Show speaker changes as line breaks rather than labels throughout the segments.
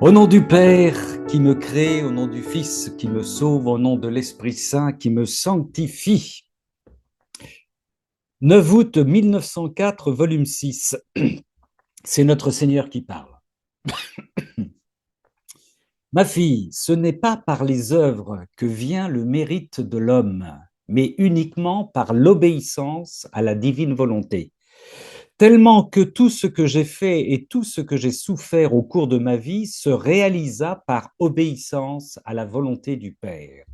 Au nom du Père qui me crée, au nom du Fils qui me sauve, au nom de l'Esprit Saint qui me sanctifie. 9 août 1904, volume 6. C'est notre Seigneur qui parle. Ma fille, ce n'est pas par les œuvres que vient le mérite de l'homme, mais uniquement par l'obéissance à la divine volonté. Tellement que tout ce que j'ai fait et tout ce que j'ai souffert au cours de ma vie se réalisa par obéissance à la volonté du Père.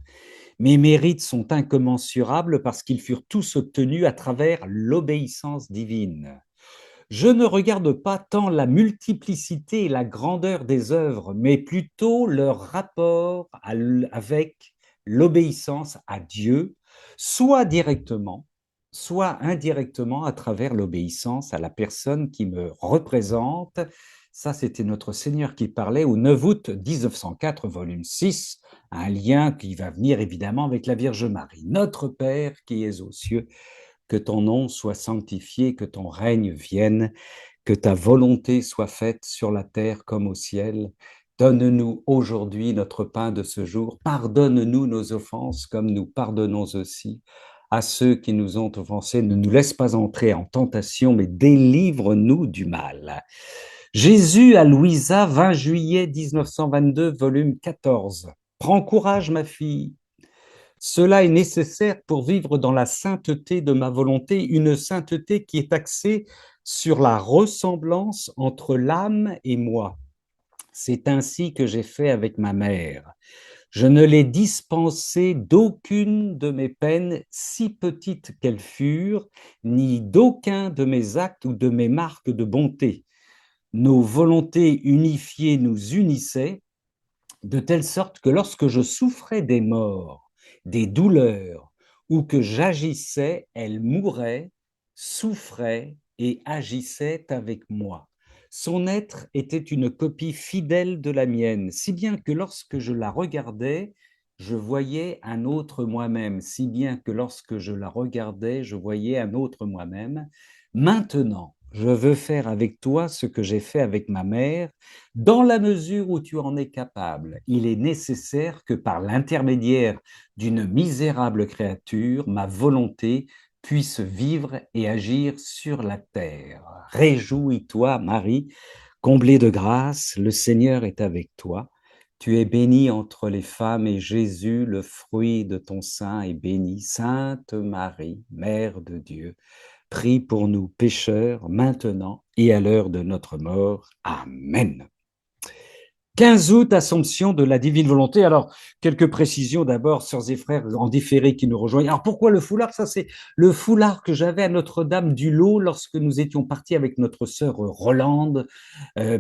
Mes mérites sont incommensurables parce qu'ils furent tous obtenus à travers l'obéissance divine. Je ne regarde pas tant la multiplicité et la grandeur des œuvres, mais plutôt leur rapport avec l'obéissance à Dieu, soit directement, soit indirectement à travers l'obéissance à la personne qui me représente. Ça, c'était notre Seigneur qui parlait au 9 août 1904, volume 6, un lien qui va venir évidemment avec la Vierge Marie. Notre Père qui es aux cieux, que ton nom soit sanctifié, que ton règne vienne, que ta volonté soit faite sur la terre comme au ciel. Donne-nous aujourd'hui notre pain de ce jour. Pardonne-nous nos offenses comme nous pardonnons aussi à ceux qui nous ont offensés. Ne nous laisse pas entrer en tentation, mais délivre-nous du mal. Jésus à Louisa, 20 juillet 1922, volume 14. Prends courage, ma fille. Cela est nécessaire pour vivre dans la sainteté de ma volonté, une sainteté qui est axée sur la ressemblance entre l'âme et moi. C'est ainsi que j'ai fait avec ma mère. Je ne l'ai dispensée d'aucune de mes peines, si petites qu'elles furent, ni d'aucun de mes actes ou de mes marques de bonté. Nos volontés unifiées nous unissaient, de telle sorte que lorsque je souffrais des morts, des douleurs, ou que j'agissais, elle mourait, souffrait et agissait avec moi. Son être était une copie fidèle de la mienne, si bien que lorsque je la regardais, je voyais un autre moi-même, si bien que lorsque je la regardais, je voyais un autre moi-même. Maintenant, je veux faire avec toi ce que j'ai fait avec ma mère, dans la mesure où tu en es capable. Il est nécessaire que par l'intermédiaire d'une misérable créature, ma volonté puisse vivre et agir sur la terre. Réjouis-toi, Marie, comblée de grâce, le Seigneur est avec toi. Tu es bénie entre les femmes et Jésus, le fruit de ton sein, est béni. Sainte Marie, Mère de Dieu, prie pour nous pécheurs, maintenant et à l'heure de notre mort. Amen. 15 août, Assomption de la divine volonté. Alors, quelques précisions d'abord, sœurs et frères en différé qui nous rejoignent. Alors, pourquoi le foulard? Ça, c'est le foulard que j'avais à Notre-Dame-du-Lot lorsque nous étions partis avec notre sœur Rolande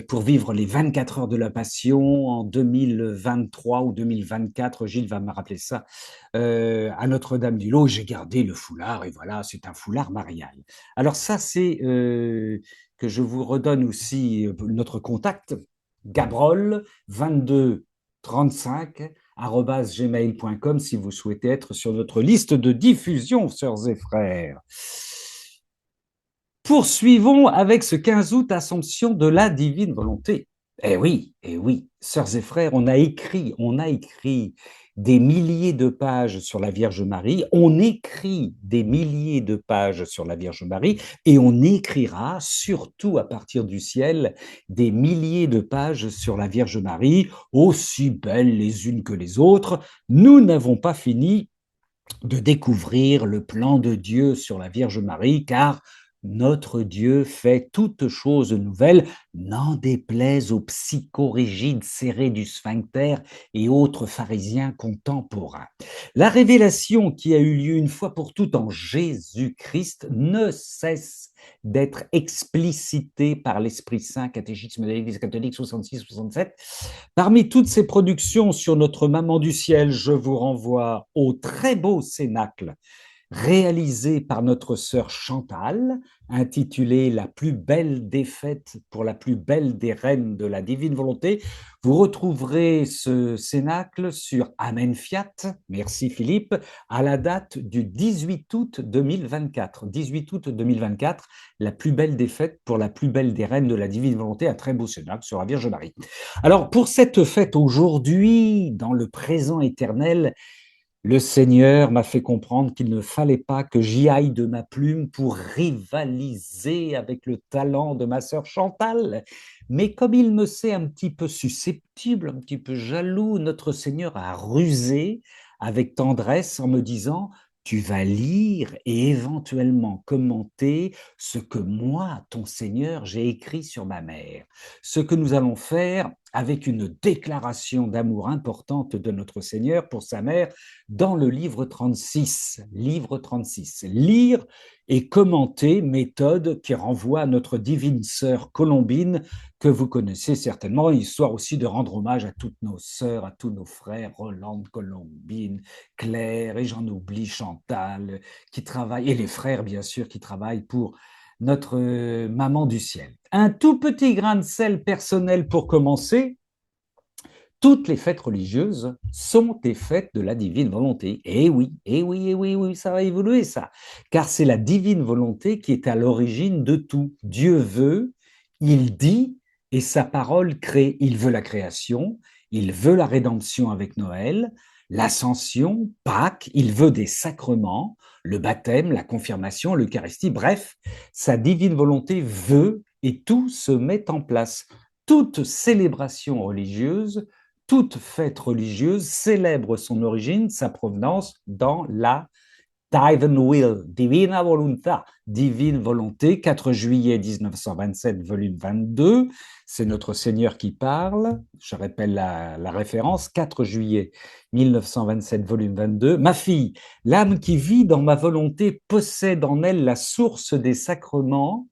pour vivre les 24 heures de la Passion en 2023 ou 2024. Gilles va me rappeler ça. À Notre-Dame-du-Lot, j'ai gardé le foulard et voilà, c'est un foulard marial. Alors, ça, c'est que je vous redonne aussi notre contact. Gabrol 22 35 gmail.com si vous souhaitez être sur notre liste de diffusion, sœurs et frères. Poursuivons avec ce 15 août, Assomption de la divine volonté. Eh oui, sœurs et frères, on a écrit des milliers de pages sur la Vierge Marie, on écrit des milliers de pages sur la Vierge Marie, et on écrira, surtout à partir du ciel, des milliers de pages sur la Vierge Marie, aussi belles les unes que les autres. Nous n'avons pas fini de découvrir le plan de Dieu sur la Vierge Marie, car notre Dieu fait toutes choses nouvelles, n'en déplaise aux psychorigides serrés du sphincter et autres pharisiens contemporains. La révélation qui a eu lieu une fois pour toutes en Jésus-Christ ne cesse d'être explicitée par l'Esprit Saint, catéchisme de l'Église catholique 66-67. Parmi toutes ces productions sur notre Maman du Ciel, je vous renvoie au très beau Cénacle réalisé par notre sœur Chantal, intitulé La plus belle des fêtes pour la plus belle des reines de la divine volonté. Vous retrouverez ce cénacle sur Amen Fiat, merci Philippe, à la date du 18 août 2024. 18 août 2024, La plus belle des fêtes pour la plus belle des reines de la divine volonté, un très beau cénacle sur la Vierge Marie. Alors pour cette fête aujourd'hui, dans le présent éternel, le Seigneur m'a fait comprendre qu'il ne fallait pas que j'y aille de ma plume pour rivaliser avec le talent de ma sœur Chantal. Mais comme il me sait un petit peu susceptible, un petit peu jaloux, notre Seigneur a rusé avec tendresse en me disant: tu vas lire et éventuellement commenter ce que moi, ton Seigneur, j'ai écrit sur ma mère. Ce que nous allons faire avec une déclaration d'amour importante de notre Seigneur pour sa mère dans le livre 36. Livre 36. Lire et commenter, méthode qui renvoie à notre divine sœur Colombine, que vous connaissez certainement, histoire aussi de rendre hommage à toutes nos sœurs, à tous nos frères, Rolande, Colombine, Claire, et j'en oublie, Chantal, qui travaillent, et les frères, bien sûr, qui travaillent pour notre maman du ciel. Un tout petit grain de sel personnel pour commencer. Toutes les fêtes religieuses sont des fêtes de la divine volonté. Eh oui, eh oui, eh oui, oui, ça va évoluer ça. Car c'est la divine volonté qui est à l'origine de tout. Dieu veut, il dit, et sa parole crée. Il veut la création, il veut la rédemption avec Noël, l'ascension, Pâques, il veut des sacrements, le baptême, la confirmation, l'Eucharistie, bref, sa divine volonté veut et tout se met en place. Toute célébration religieuse, toute fête religieuse célèbre son origine, sa provenance dans la Divine Will, Divina Voluntas, Divine Volonté, 4 juillet 1927, volume 22. C'est notre Seigneur qui parle. Je rappelle la référence, 4 juillet 1927, volume 22. Ma fille, l'âme qui vit dans ma volonté possède en elle la source des sacrements,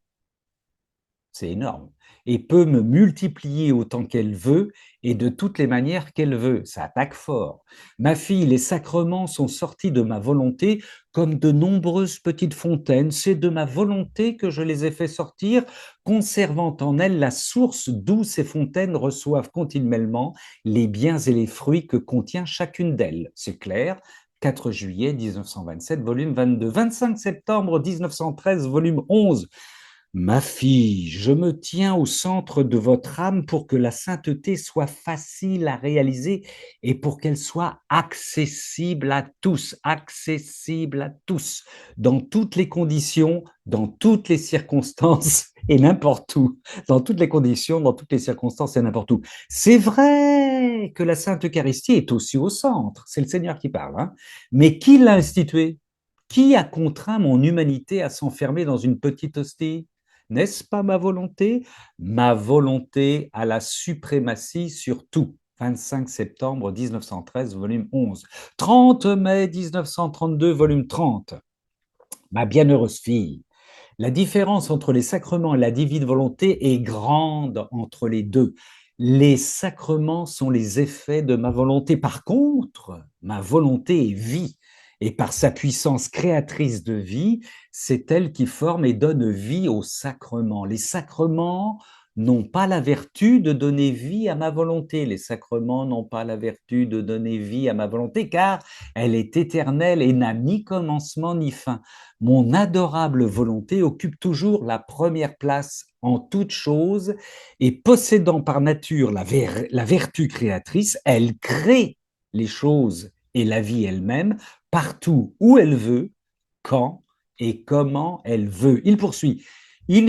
c'est énorme, et peut me multiplier autant qu'elle veut et de toutes les manières qu'elle veut. Ça attaque fort. Ma fille, les sacrements sont sortis de ma volonté comme de nombreuses petites fontaines. C'est de ma volonté que je les ai fait sortir, conservant en elles la source d'où ces fontaines reçoivent continuellement les biens et les fruits que contient chacune d'elles. C'est clair. 4 juillet 1927, volume 22. 25 septembre 1913, volume 11. Ma fille, je me tiens au centre de votre âme pour que la sainteté soit facile à réaliser et pour qu'elle soit accessible à tous, dans toutes les conditions, dans toutes les circonstances et n'importe où, dans toutes les conditions, dans toutes les circonstances et n'importe où. C'est vrai que la Sainte Eucharistie est aussi au centre, c'est le Seigneur qui parle, hein. Mais qui l'a instituée? Qui a contraint mon humanité à s'enfermer dans une petite hostie? N'est-ce pas ma volonté? Ma volonté a la suprématie sur tout. 25 septembre 1913, volume 11. 30 mai 1932, volume 30. Ma bienheureuse fille, la différence entre les sacrements et la divine volonté est grande entre les deux. Les sacrements sont les effets de ma volonté. Par contre, ma volonté est vie. Et par sa puissance créatrice de vie, c'est elle qui forme et donne vie aux sacrements. Les sacrements n'ont pas la vertu de donner vie à ma volonté. Les sacrements n'ont pas la vertu de donner vie à ma volonté, car elle est éternelle et n'a ni commencement ni fin. Mon adorable volonté occupe toujours la première place en toute chose et possédant par nature la vertu créatrice, elle crée les choses et la vie elle-même partout où elle veut, quand et comment elle veut. Il poursuit. Il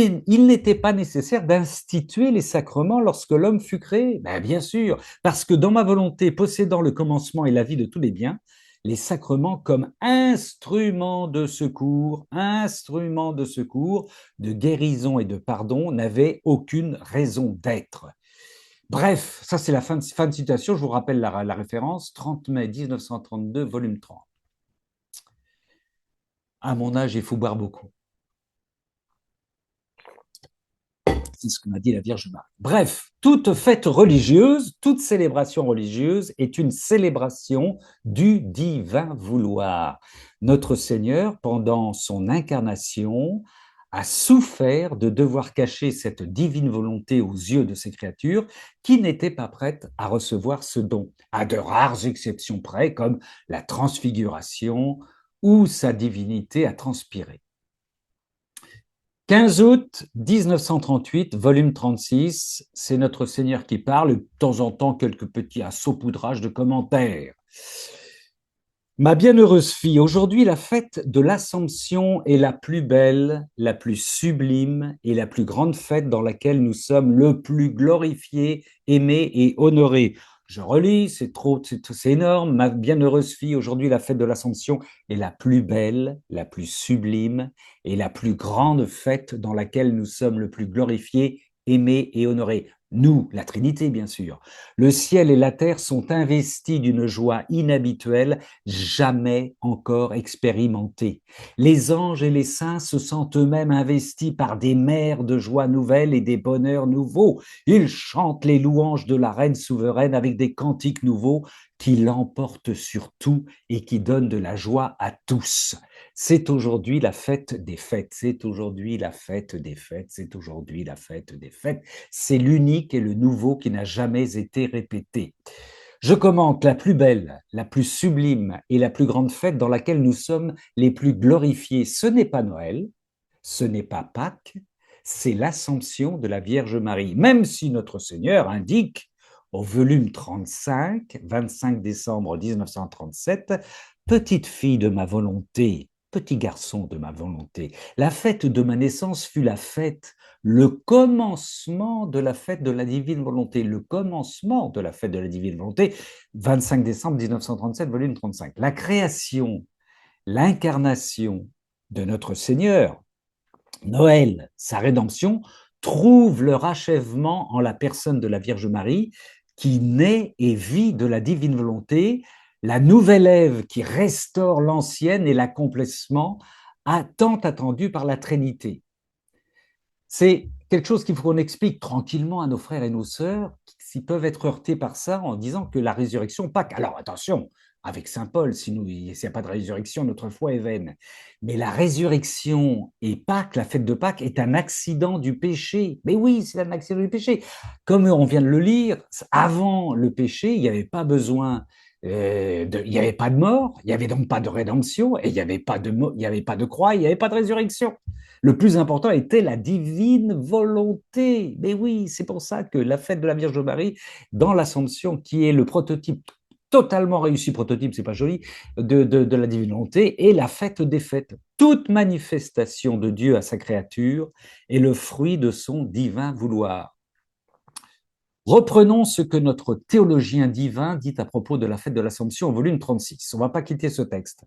n'était pas nécessaire d'instituer les sacrements lorsque l'homme fut créé. Ben, bien sûr, parce que dans ma volonté possédant le commencement et la vie de tous les biens, les sacrements comme instruments de secours, de guérison et de pardon n'avaient aucune raison d'être. Bref, ça c'est la fin de citation, je vous rappelle la référence, 30 mai 1932, volume 30. À mon âge, il faut boire beaucoup. C'est ce que m'a dit la Vierge Marie. Bref, toute fête religieuse, toute célébration religieuse est une célébration du divin vouloir. Notre Seigneur, pendant son incarnation, a souffert de devoir cacher cette divine volonté aux yeux de ses créatures qui n'étaient pas prêtes à recevoir ce don, à de rares exceptions près, comme la transfiguration où sa divinité a transpiré. 15 août 1938, volume 36, c'est notre Seigneur qui parle, et de temps en temps quelques petits saupoudrages de commentaires. Ma bienheureuse fille, aujourd'hui la fête de l'Assomption est la plus belle, la plus sublime et la plus grande fête dans laquelle nous sommes le plus glorifiés, aimés et honorés. Je relis, c'est énorme. Ma bienheureuse fille, aujourd'hui la fête de l'Assomption est la plus belle, la plus sublime et la plus grande fête dans laquelle nous sommes le plus glorifiés, aimés et honorés. Nous, la Trinité bien sûr. Le ciel et la terre sont investis d'une joie inhabituelle, jamais encore expérimentée. Les anges et les saints se sentent eux-mêmes investis par des mers de joie nouvelle et des bonheurs nouveaux. Ils chantent les louanges de la reine souveraine avec des cantiques nouveaux qui l'emportent sur tout et qui donnent de la joie à tous. C'est aujourd'hui la fête des fêtes, c'est aujourd'hui la fête des fêtes, c'est aujourd'hui la fête des fêtes. C'est l'unique et le nouveau qui n'a jamais été répété. Je commente la plus belle, la plus sublime et la plus grande fête dans laquelle nous sommes les plus glorifiés. Ce n'est pas Noël, ce n'est pas Pâques, c'est l'Assomption de la Vierge Marie. Même si notre Seigneur indique au volume 35, 25 décembre 1937, petite fille de ma volonté, petit garçon de ma volonté, la fête de ma naissance fut la fête, le commencement de la fête de la divine volonté, le commencement de la fête de la divine volonté, 25 décembre 1937, volume 35. La création, l'incarnation de notre Seigneur, Noël, sa rédemption, trouve leur achèvement en la personne de la Vierge Marie, qui naît et vit de la divine volonté, la nouvelle Ève qui restaure l'ancienne et l'accomplissement tant attendu par la Trinité. C'est quelque chose qu'il faut qu'on explique tranquillement à nos frères et nos sœurs qui peuvent être heurtés par ça en disant que la résurrection, Pâques, alors attention, avec Saint Paul, s'il n'y a pas de résurrection, notre foi est vaine. Mais la résurrection et Pâques, la fête de Pâques, est un accident du péché. Mais oui, c'est un accident du péché. Comme on vient de le lire, avant le péché, il n'y avait pas besoin il n'y avait pas de mort, il n'y avait donc pas de rédemption, et il n'y avait pas il n'y avait pas de croix, il n'y avait pas de résurrection. Le plus important était la divine volonté. Mais oui, c'est pour ça que la fête de la Vierge Marie, dans l'Assomption, qui est le prototype totalement réussi, prototype, c'est pas joli, de la divine volonté, est la fête des fêtes. Toute manifestation de Dieu à sa créature est le fruit de son divin vouloir. Reprenons ce que notre théologien divin dit à propos de la fête de l'Assomption au volume 36. On ne va pas quitter ce texte.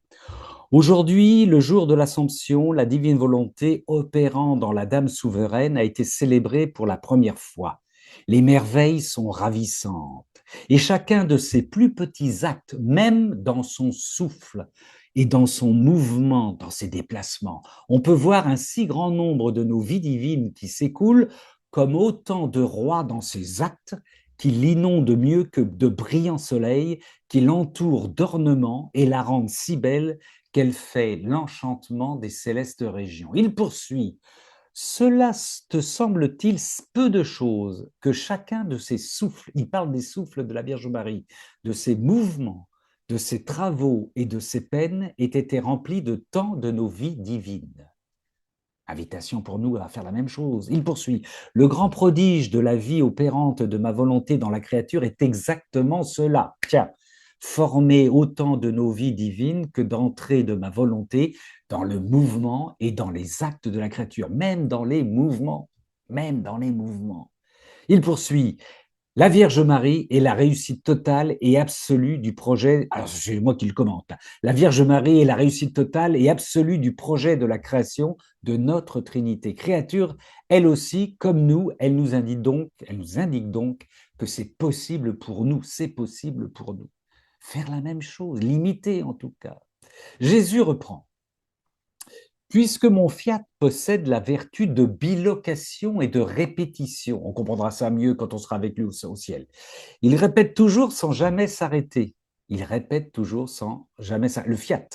Aujourd'hui, le jour de l'Assomption, la divine volonté opérant dans la Dame souveraine a été célébrée pour la première fois. Les merveilles sont ravissantes et chacun de ses plus petits actes, même dans son souffle et dans son mouvement, dans ses déplacements, on peut voir un si grand nombre de nos vies divines qui s'écoulent comme autant de rois dans ses actes qui l'inondent mieux que de brillants soleils, qui l'entourent d'ornements et la rendent si belle qu'elle fait l'enchantement des célestes régions. Il poursuit. Cela te semble-t-il peu de choses que chacun de ces souffles, il parle des souffles de la Vierge Marie, de ses mouvements, de ses travaux et de ses peines, ait été rempli de tant de nos vies divines. Invitation pour nous à faire la même chose. Il poursuit. Le grand prodige de la vie opérante de ma volonté dans la créature est exactement cela. Tiens, former autant de nos vies divines que d'entrer de ma volonté dans le mouvement et dans les actes de la créature, même dans les mouvements, même dans les mouvements. Il poursuit. La Vierge Marie est la réussite totale et absolue du projet, alors c'est moi qui le commente, la Vierge Marie est la réussite totale et absolue du projet de la création de notre Trinité. Créature, elle aussi, comme nous, elle nous indique donc que c'est possible pour nous, c'est possible pour nous. Faire la même chose, l'imiter en tout cas. Jésus reprend. Puisque mon fiat possède la vertu de bilocation et de répétition, on comprendra ça mieux quand on sera avec lui au ciel. Il répète toujours sans jamais s'arrêter. Il répète toujours sans jamais s'arrêter. Le fiat.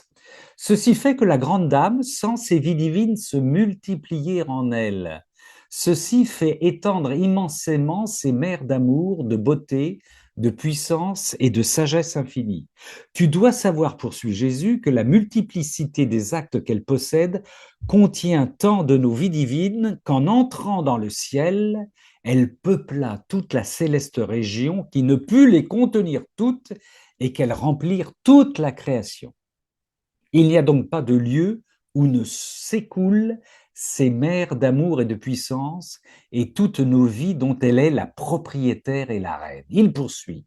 Ceci fait que la grande dame sent ses vies divines se multiplier en elle. Ceci fait étendre immensément ses mers d'amour, de beauté, de puissance et de sagesse infinie. Tu dois savoir, poursuit Jésus, que la multiplicité des actes qu'elle possède contient tant de nos vies divines qu'en entrant dans le ciel, elle peupla toute la céleste région qui ne put les contenir toutes et qu'elle remplirent toute la création. Il n'y a donc pas de lieu où ne s'écoulent ces mers d'amour et de puissance et toutes nos vies dont elle est la propriétaire et la reine. Il poursuit.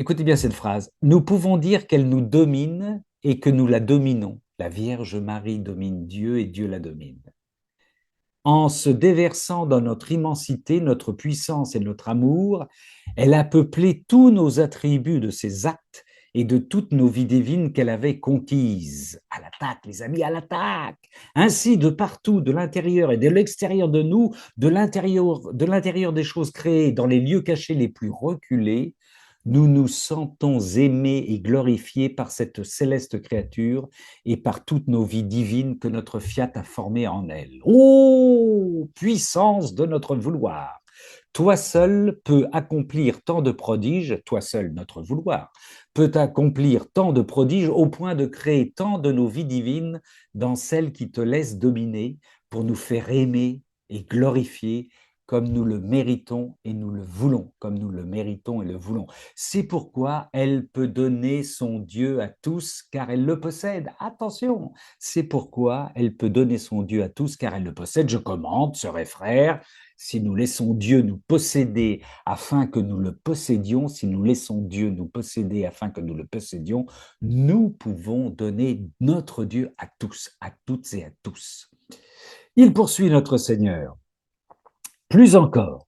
Écoutez bien cette phrase. Nous pouvons dire qu'elle nous domine et que nous la dominons. La Vierge Marie domine Dieu et Dieu la domine. En se déversant dans notre immensité, notre puissance et notre amour, elle a peuplé tous nos attributs de ses actes et de toutes nos vies divines qu'elle avait conquises. À l'attaque, les amis, à l'attaque. Ainsi, de partout, de l'intérieur et de l'extérieur de nous, de l'intérieur des choses créées, dans les lieux cachés les plus reculés, nous nous sentons aimés et glorifiés par cette céleste créature et par toutes nos vies divines que notre fiat a formées en elle. Ô puissance de notre vouloir! Toi seul peux accomplir tant de prodiges, toi seul notre vouloir, peut accomplir tant de prodiges au point de créer tant de nos vies divines dans celles qui te laissent dominer pour nous faire aimer et glorifier comme nous le méritons et nous le voulons, comme nous le méritons et le voulons. C'est pourquoi elle peut donner son Dieu à tous, car elle le possède. Attention, c'est pourquoi elle peut donner son Dieu à tous, car elle le possède. Je commande, sœurs et frères, si nous laissons Dieu nous posséder afin que nous le possédions, si nous laissons Dieu nous posséder afin que nous le possédions, nous pouvons donner notre Dieu à tous, à toutes et à tous. Il poursuit notre Seigneur. Plus encore,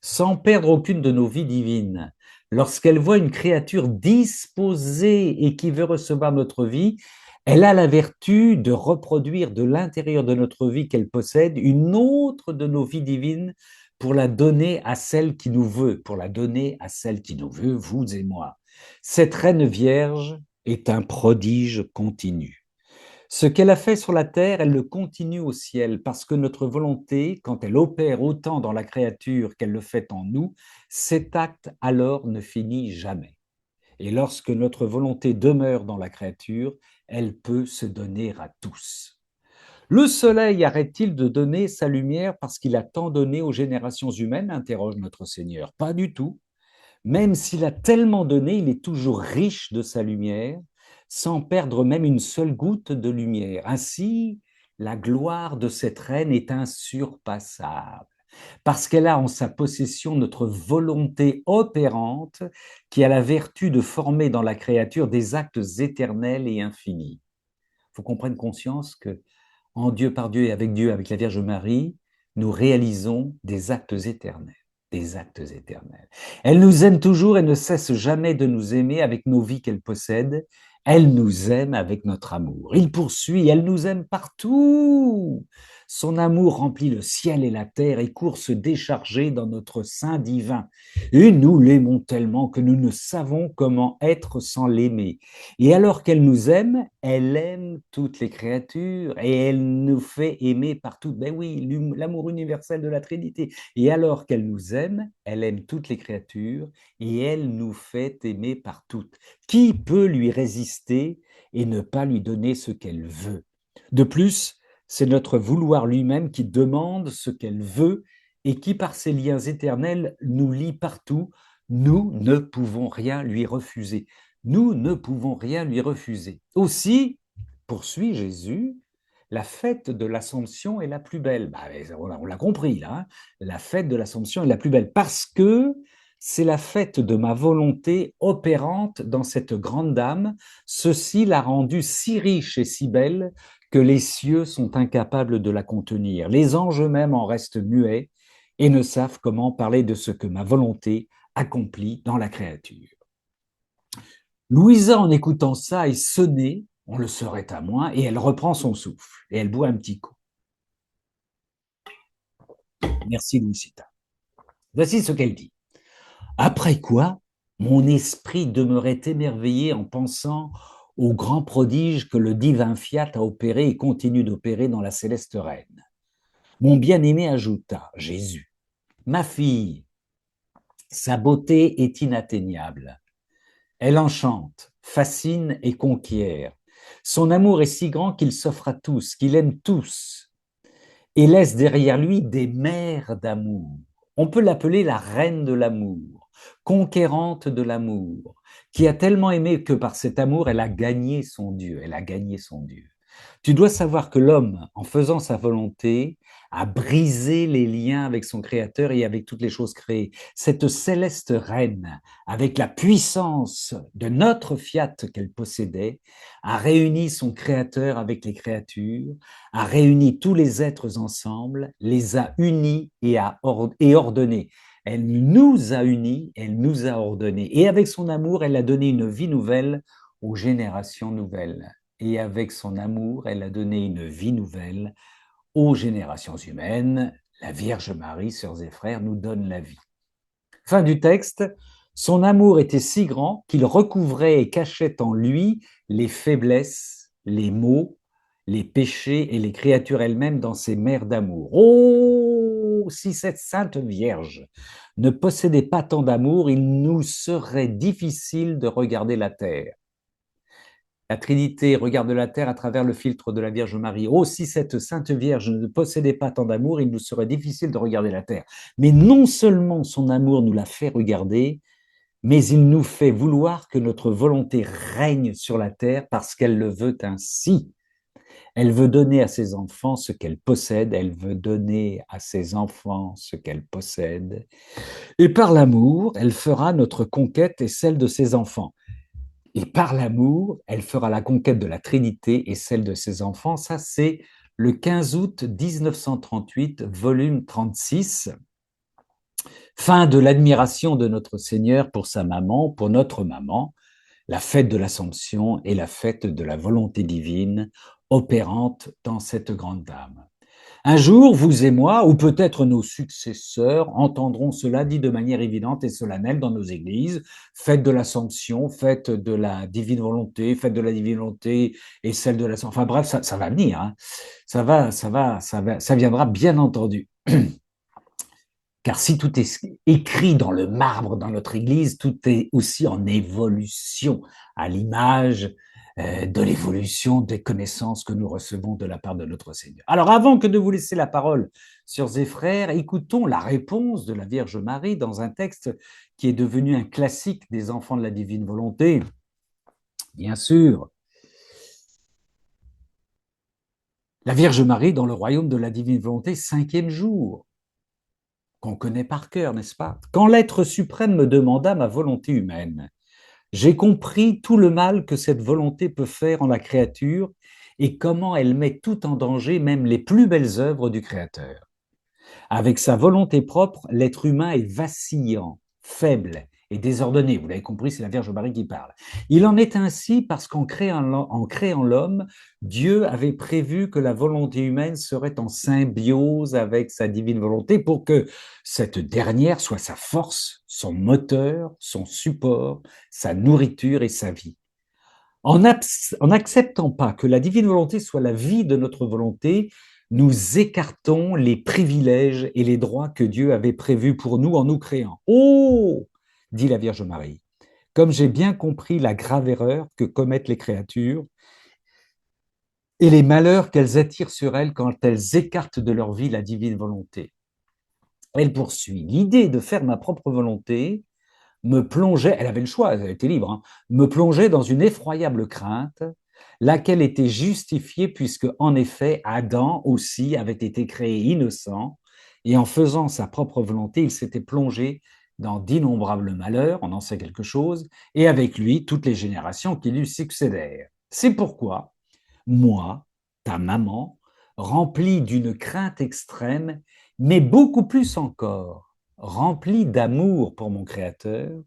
sans perdre aucune de nos vies divines, lorsqu'elle voit une créature disposée et qui veut recevoir notre vie, elle a la vertu de reproduire de l'intérieur de notre vie qu'elle possède une autre de nos vies divines pour la donner à celle qui nous veut, pour la donner à celle qui nous veut, vous et moi. Cette reine vierge est un prodige continu. Ce qu'elle a fait sur la terre, elle le continue au ciel, parce que notre volonté, quand elle opère autant dans la créature qu'elle le fait en nous, cet acte alors ne finit jamais. Et lorsque notre volonté demeure dans la créature, elle peut se donner à tous. Le soleil arrête-t-il de donner sa lumière parce qu'il a tant donné aux générations humaines, interroge notre Seigneur. Pas du tout. Même s'il a tellement donné, il est toujours riche de sa lumière, sans perdre même une seule goutte de lumière. Ainsi, la gloire de cette reine est insurpassable, parce qu'elle a en sa possession notre volonté opérante, qui a la vertu de former dans la créature des actes éternels et infinis. Il faut qu'on prenne conscience que, en Dieu, par Dieu et avec Dieu, avec la Vierge Marie, nous réalisons des actes éternels. Des actes éternels. Elle nous aime toujours et ne cesse jamais de nous aimer avec nos vies qu'elle possède. Elle nous aime avec notre amour. Il poursuit, elle nous aime partout. Son amour remplit le ciel et la terre et court se décharger dans notre sein divin. Et nous l'aimons tellement que nous ne savons comment être sans l'aimer. Et alors qu'elle nous aime, elle aime toutes les créatures et elle nous fait aimer partout. Ben oui, l'amour universel de la Trinité. Et alors qu'elle nous aime, elle aime toutes les créatures et elle nous fait aimer par toutes. Qui peut lui résister et ne pas lui donner ce qu'elle veut? De plus, c'est notre vouloir lui-même qui demande ce qu'elle veut et qui, par ses liens éternels, nous lie partout. Nous ne pouvons rien lui refuser. Nous ne pouvons rien lui refuser. Aussi, poursuit Jésus, la fête de l'Assomption est la plus belle. Bah, on l'a compris là, hein. La fête de l'Assomption est la plus belle parce que c'est la fête de ma volonté opérante dans cette grande dame. Ceci l'a rendue si riche et si belle que les cieux sont incapables de la contenir. Les anges eux-mêmes en restent muets et ne savent comment parler de ce que ma volonté accomplit dans la créature. Louisa, en écoutant ça, est sonnée, on le serait à moins, et elle reprend son souffle, et elle boit un petit coup. Merci, Louisita. Voici ce qu'elle dit. Après quoi, mon esprit demeurait émerveillé en pensant au grand prodige que le divin Fiat a opéré et continue d'opérer dans la céleste reine. Mon bien-aimé ajouta, Jésus, ma fille, sa beauté est inatteignable. Elle enchante, fascine et conquiert. Son amour est si grand qu'il s'offre à tous, qu'il aime tous, et laisse derrière lui des mers d'amour. On peut l'appeler la reine de l'amour, conquérante de l'amour, qui a tellement aimé que par cet amour, elle a gagné son Dieu, elle a gagné son Dieu. Tu dois savoir que l'homme, en faisant sa volonté, a brisé les liens avec son Créateur et avec toutes les choses créées. Cette céleste reine, avec la puissance de notre fiat qu'elle possédait, a réuni son Créateur avec les créatures, a réuni tous les êtres ensemble, les a unis et ordonnés. Elle nous a unis, elle nous a ordonnés. Et avec son amour, elle a donné une vie nouvelle aux générations nouvelles. Et avec son amour, elle a donné une vie nouvelle aux générations humaines. La Vierge Marie, sœurs et frères, nous donne la vie. Fin du texte. Son amour était si grand qu'il recouvrait et cachait en lui les faiblesses, les maux, les péchés et les créatures elles-mêmes dans ses mers d'amour. Oh, si cette sainte Vierge ne possédait pas tant d'amour, il nous serait difficile de regarder la terre. La Trinité regarde la terre à travers le filtre de la Vierge Marie. Oh, si cette Sainte Vierge ne possédait pas tant d'amour, il nous serait difficile de regarder la terre. Mais non seulement son amour nous l'a fait regarder, mais il nous fait vouloir que notre volonté règne sur la terre parce qu'elle le veut ainsi. Elle veut donner à ses enfants ce qu'elle possède, elle veut donner à ses enfants ce qu'elle possède. Et par l'amour, elle fera notre conquête et celle de ses enfants. Et par l'amour, elle fera la conquête de la Trinité et celle de ses enfants. Ça, c'est le 15 août 1938, volume 36. Fin de l'admiration de notre Seigneur pour sa maman, pour notre maman, la fête de l'Assomption et la fête de la volonté divine opérante dans cette grande dame. Un jour, vous et moi, ou peut-être nos successeurs, entendront cela dit de manière évidente et solennelle dans nos églises. Fête de l'Assomption, fête de la divine volonté, fête de la divine volonté et celle de l'Assomption. Enfin bref, ça va venir. Hein. Ça viendra bien entendu. Car si tout est écrit dans le marbre dans notre Église, tout est aussi en évolution, à l'image de l'évolution des connaissances que nous recevons de la part de notre Seigneur. Alors avant que de vous laisser la parole, sœurs et frères, écoutons la réponse de la Vierge Marie dans un texte qui est devenu un classique des enfants de la divine volonté. Bien sûr, la Vierge Marie dans le royaume de la divine volonté, 5e jour, qu'on connaît par cœur, n'est-ce pas? Quand l'être suprême me demanda ma volonté humaine, j'ai compris tout le mal que cette volonté peut faire en la créature et comment elle met tout en danger, même les plus belles œuvres du Créateur. Avec sa volonté propre, l'être humain est vacillant, faible et désordonné. Vous l'avez compris, c'est la Vierge Marie qui parle. Il en est ainsi parce qu'en créant l'homme, Dieu avait prévu que la volonté humaine serait en symbiose avec sa divine volonté pour que cette dernière soit sa force, son moteur, son support, sa nourriture et sa vie. En n'acceptant pas que la divine volonté soit la vie de notre volonté, nous écartons les privilèges et les droits que Dieu avait prévus pour nous en nous créant. Oh, dit la Vierge Marie, comme j'ai bien compris la grave erreur que commettent les créatures et les malheurs qu'elles attirent sur elles quand elles écartent de leur vie la divine volonté. Elle poursuit, l'idée de faire ma propre volonté me plongeait, elle avait le choix, elle était libre, hein, me plongeait dans une effroyable crainte, laquelle était justifiée puisque, en effet, Adam aussi avait été créé innocent et en faisant sa propre volonté, il s'était plongé dans d'innombrables malheurs, on en sait quelque chose, et avec lui toutes les générations qui lui succédèrent. C'est pourquoi, moi, ta maman, remplie d'une crainte extrême, mais beaucoup plus encore, remplie d'amour pour mon Créateur,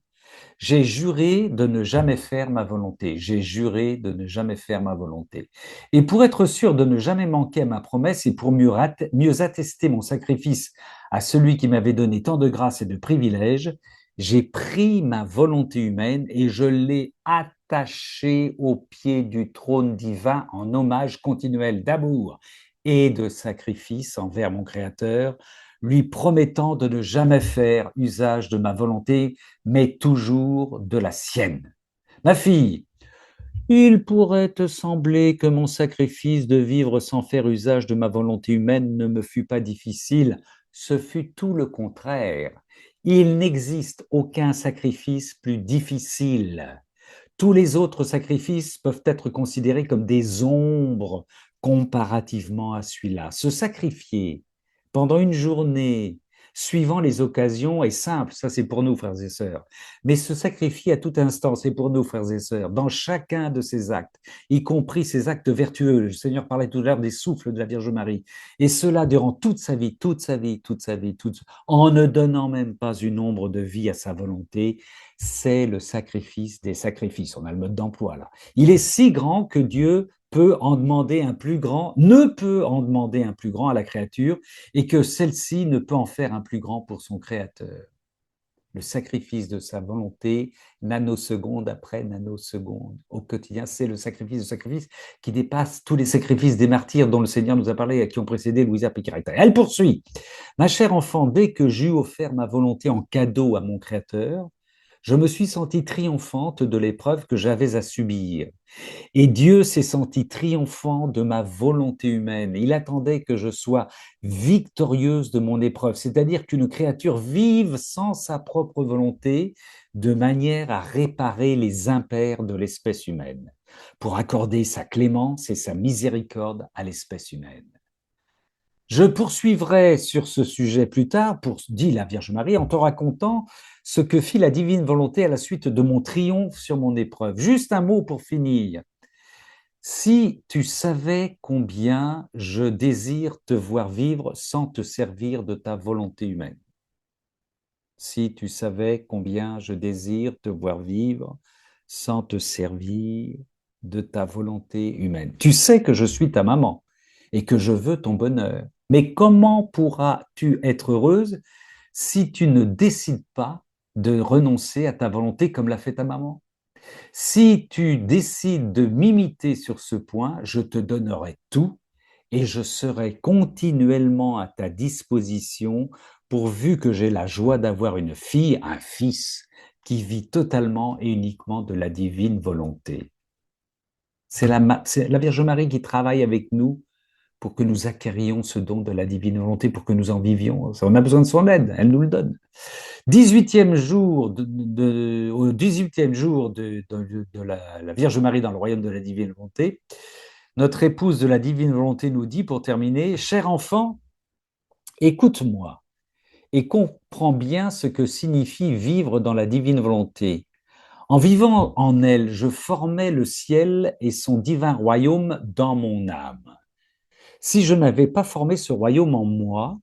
J'ai juré de ne jamais faire ma volonté. J'ai juré de ne jamais faire ma volonté. Et pour être sûr de ne jamais manquer à ma promesse et pour mieux attester mon sacrifice à celui qui m'avait donné tant de grâce et de privilèges, j'ai pris ma volonté humaine et je l'ai attachée au pied du trône divin en hommage continuel d'amour et de sacrifice envers mon Créateur, lui promettant de ne jamais faire usage de ma volonté, mais toujours de la sienne. Ma fille, il pourrait te sembler que mon sacrifice de vivre sans faire usage de ma volonté humaine ne me fut pas difficile. Ce fut tout le contraire. Il n'existe aucun sacrifice plus difficile. Tous les autres sacrifices peuvent être considérés comme des ombres comparativement à celui-là. Se sacrifier pendant une journée, suivant les occasions, est simple, ça c'est pour nous, frères et sœurs. Mais se sacrifier à tout instant, c'est pour nous, frères et sœurs, dans chacun de ces actes, y compris ces actes vertueux. Le Seigneur parlait tout à l'heure des souffles de la Vierge Marie. Et cela durant toute sa vie, toute sa vie, toute sa vie, en ne donnant même pas une ombre de vie à sa volonté, c'est le sacrifice des sacrifices. On a le mode d'emploi là. Il est si grand que Dieu peut en demander un plus grand, ne peut en demander un plus grand à la créature, et que celle-ci ne peut en faire un plus grand pour son Créateur. Le sacrifice de sa volonté, nanoseconde après nanoseconde, au quotidien, c'est le sacrifice de sacrifice qui dépasse tous les sacrifices des martyrs dont le Seigneur nous a parlé et qui ont précédé Louisa Picaretta. Elle poursuit. Ma chère enfant, dès que j'eus offert ma volonté en cadeau à mon Créateur, je me suis sentie triomphante de l'épreuve que j'avais à subir. Et Dieu s'est senti triomphant de ma volonté humaine. Il attendait que je sois victorieuse de mon épreuve, c'est-à-dire qu'une créature vive sans sa propre volonté, de manière à réparer les impairs de l'espèce humaine, pour accorder sa clémence et sa miséricorde à l'espèce humaine. Je poursuivrai sur ce sujet plus tard, dit la Vierge Marie, en te racontant ce que fit la divine volonté à la suite de mon triomphe sur mon épreuve. Juste un mot pour finir. Si tu savais combien je désire te voir vivre sans te servir de ta volonté humaine, si tu savais combien je désire te voir vivre sans te servir de ta volonté humaine. Tu sais que je suis ta maman et que je veux ton bonheur. Mais comment pourras-tu être heureuse si tu ne décides pas de renoncer à ta volonté comme l'a fait ta maman? Si tu décides de m'imiter sur ce point, je te donnerai tout et je serai continuellement à ta disposition pourvu que j'ai la joie d'avoir une fille, un fils, qui vit totalement et uniquement de la divine volonté. C'est la Vierge Marie qui travaille avec nous pour que nous acquérions ce don de la divine volonté, pour que nous en vivions. On a besoin de son aide, elle nous le donne. 18e jour au 18e jour de la Vierge Marie dans le royaume de la divine volonté, notre épouse de la divine volonté nous dit, pour terminer, cher enfant, écoute-moi et comprends bien ce que signifie vivre dans la divine volonté. En vivant en elle, je formais le ciel et son divin royaume dans mon âme. Si je n'avais pas formé ce royaume en moi,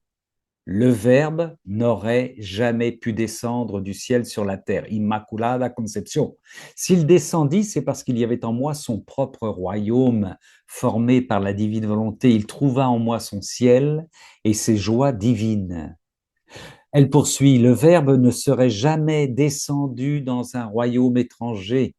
le Verbe n'aurait jamais pu descendre du ciel sur la terre. Immaculada Conception. S'il descendit, c'est parce qu'il y avait en moi son propre royaume formé par la divine volonté. Il trouva en moi son ciel et ses joies divines. Elle poursuit, le Verbe ne serait jamais descendu dans un royaume étranger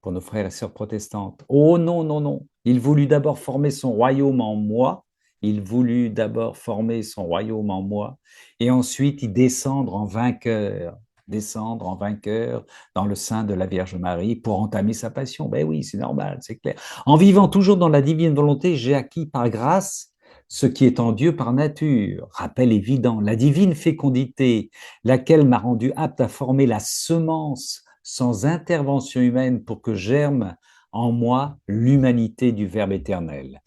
pour nos frères et sœurs protestantes. Oh non, non, non. Il voulut d'abord former son royaume en moi. Il voulut d'abord former son royaume en moi et ensuite y descendre en vainqueur dans le sein de la Vierge Marie pour entamer sa passion. Ben oui, c'est normal, c'est clair. En vivant toujours dans la divine volonté, j'ai acquis par grâce ce qui est en Dieu par nature. Rappel évident, la divine fécondité, laquelle m'a rendu apte à former la semence sans intervention humaine pour que germe en moi l'humanité du Verbe éternel.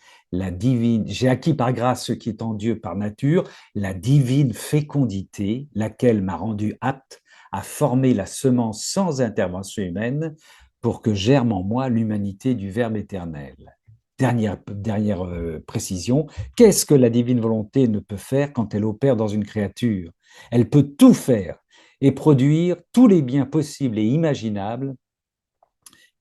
J'ai acquis par grâce ce qui est en Dieu par nature, la divine fécondité, laquelle m'a rendu apte à former la semence sans intervention humaine pour que germe en moi l'humanité du Verbe éternel. Dernière précision, qu'est-ce que la divine volonté ne peut faire quand elle opère dans une créature? Elle peut tout faire. et produire tous les biens possibles et imaginables.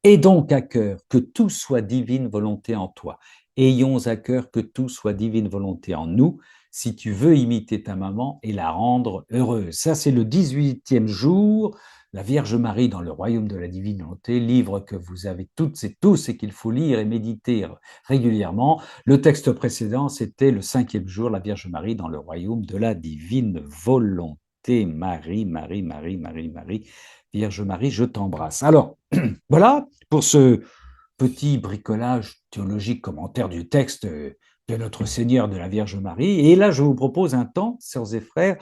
Et donc à cœur que tout soit divine volonté en toi. Ayons à cœur que tout soit divine volonté en nous, si tu veux imiter ta maman et la rendre heureuse. Ça, c'est le 18e jour, la Vierge Marie dans le royaume de la divine volonté, livre que vous avez toutes et tous et qu'il faut lire et méditer régulièrement. Le texte précédent, c'était le 5e jour, la Vierge Marie dans le royaume de la divine volonté. Marie, Marie, Marie, Marie, Marie, Vierge Marie, je t'embrasse. Alors, voilà pour ce petit bricolage théologique commentaire du texte de notre Seigneur de la Vierge Marie. Et là, je vous propose un temps, sœurs et frères,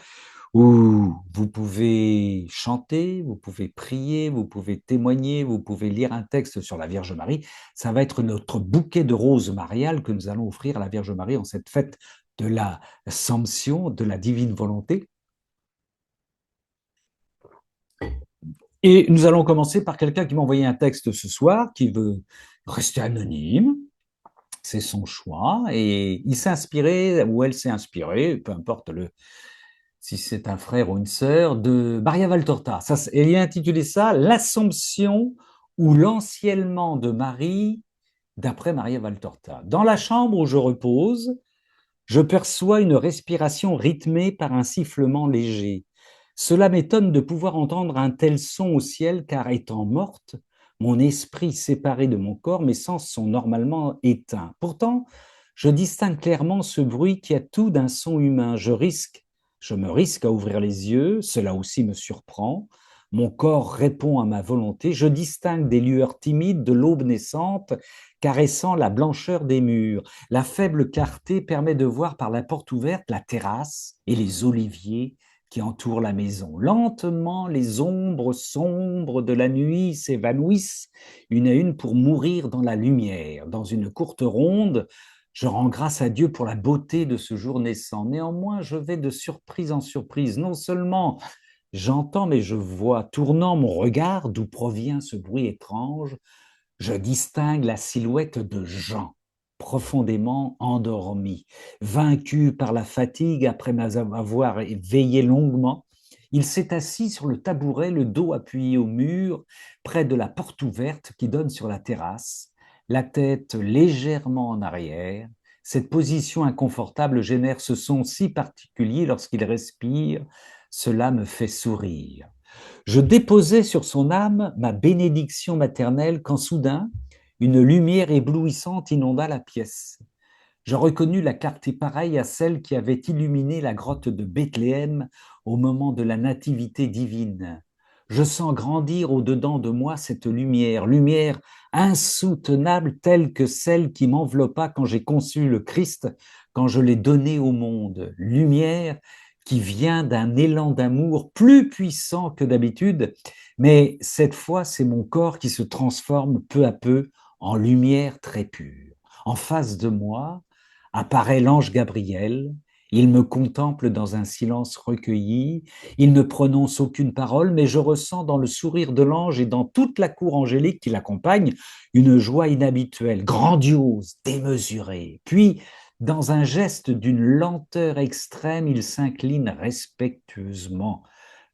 où vous pouvez chanter, vous pouvez prier, vous pouvez témoigner, vous pouvez lire un texte sur la Vierge Marie. Ça va être notre bouquet de roses mariales que nous allons offrir à la Vierge Marie en cette fête de l'Assomption, de la divine volonté. Et nous allons commencer par quelqu'un qui m'a envoyé un texte ce soir, qui veut rester anonyme. C'est son choix. Et il s'est inspiré, ou elle s'est inspirée, peu importe si c'est un frère ou une sœur, de Maria Valtorta. Et il a intitulé ça L'Assomption ou l'Enciellement de Marie d'après Maria Valtorta. Dans la chambre où je repose, je perçois une respiration rythmée par un sifflement léger. Cela m'étonne de pouvoir entendre un tel son au ciel, car étant morte, mon esprit séparé de mon corps, mes sens sont normalement éteints. Pourtant, je distingue clairement ce bruit qui a tout d'un son humain. Je me risque à ouvrir les yeux, cela aussi me surprend. Mon corps répond à ma volonté. Je distingue des lueurs timides de l'aube naissante, caressant la blancheur des murs. La faible clarté permet de voir par la porte ouverte la terrasse et les oliviers qui entourent la maison. Lentement, les ombres sombres de la nuit s'évanouissent une à une pour mourir dans la lumière. Dans une courte ronde, je rends grâce à Dieu pour la beauté de ce jour naissant. Néanmoins, je vais de surprise en surprise. Non seulement j'entends, mais je vois, tournant mon regard d'où provient ce bruit étrange, je distingue la silhouette de Jean, profondément endormi, vaincu par la fatigue après avoir veillé longuement. Il s'est assis sur le tabouret, le dos appuyé au mur, près de la porte ouverte qui donne sur la terrasse, la tête légèrement en arrière. Cette position inconfortable génère ce son si particulier lorsqu'il respire. Cela me fait sourire. Je déposais sur son âme ma bénédiction maternelle quand soudain, une lumière éblouissante inonda la pièce. Je reconnus la clarté pareille à celle qui avait illuminé la grotte de Bethléem au moment de la nativité divine. Je sens grandir au-dedans de moi cette lumière, lumière insoutenable telle que celle qui m'enveloppa quand j'ai conçu le Christ, quand je l'ai donné au monde. Lumière qui vient d'un élan d'amour plus puissant que d'habitude, mais cette fois c'est mon corps qui se transforme peu à peu en lumière très pure. En face de moi, apparaît l'ange Gabriel, il me contemple dans un silence recueilli, il ne prononce aucune parole, mais je ressens dans le sourire de l'ange et dans toute la cour angélique qui l'accompagne une joie inhabituelle, grandiose, démesurée. Puis, dans un geste d'une lenteur extrême, il s'incline respectueusement.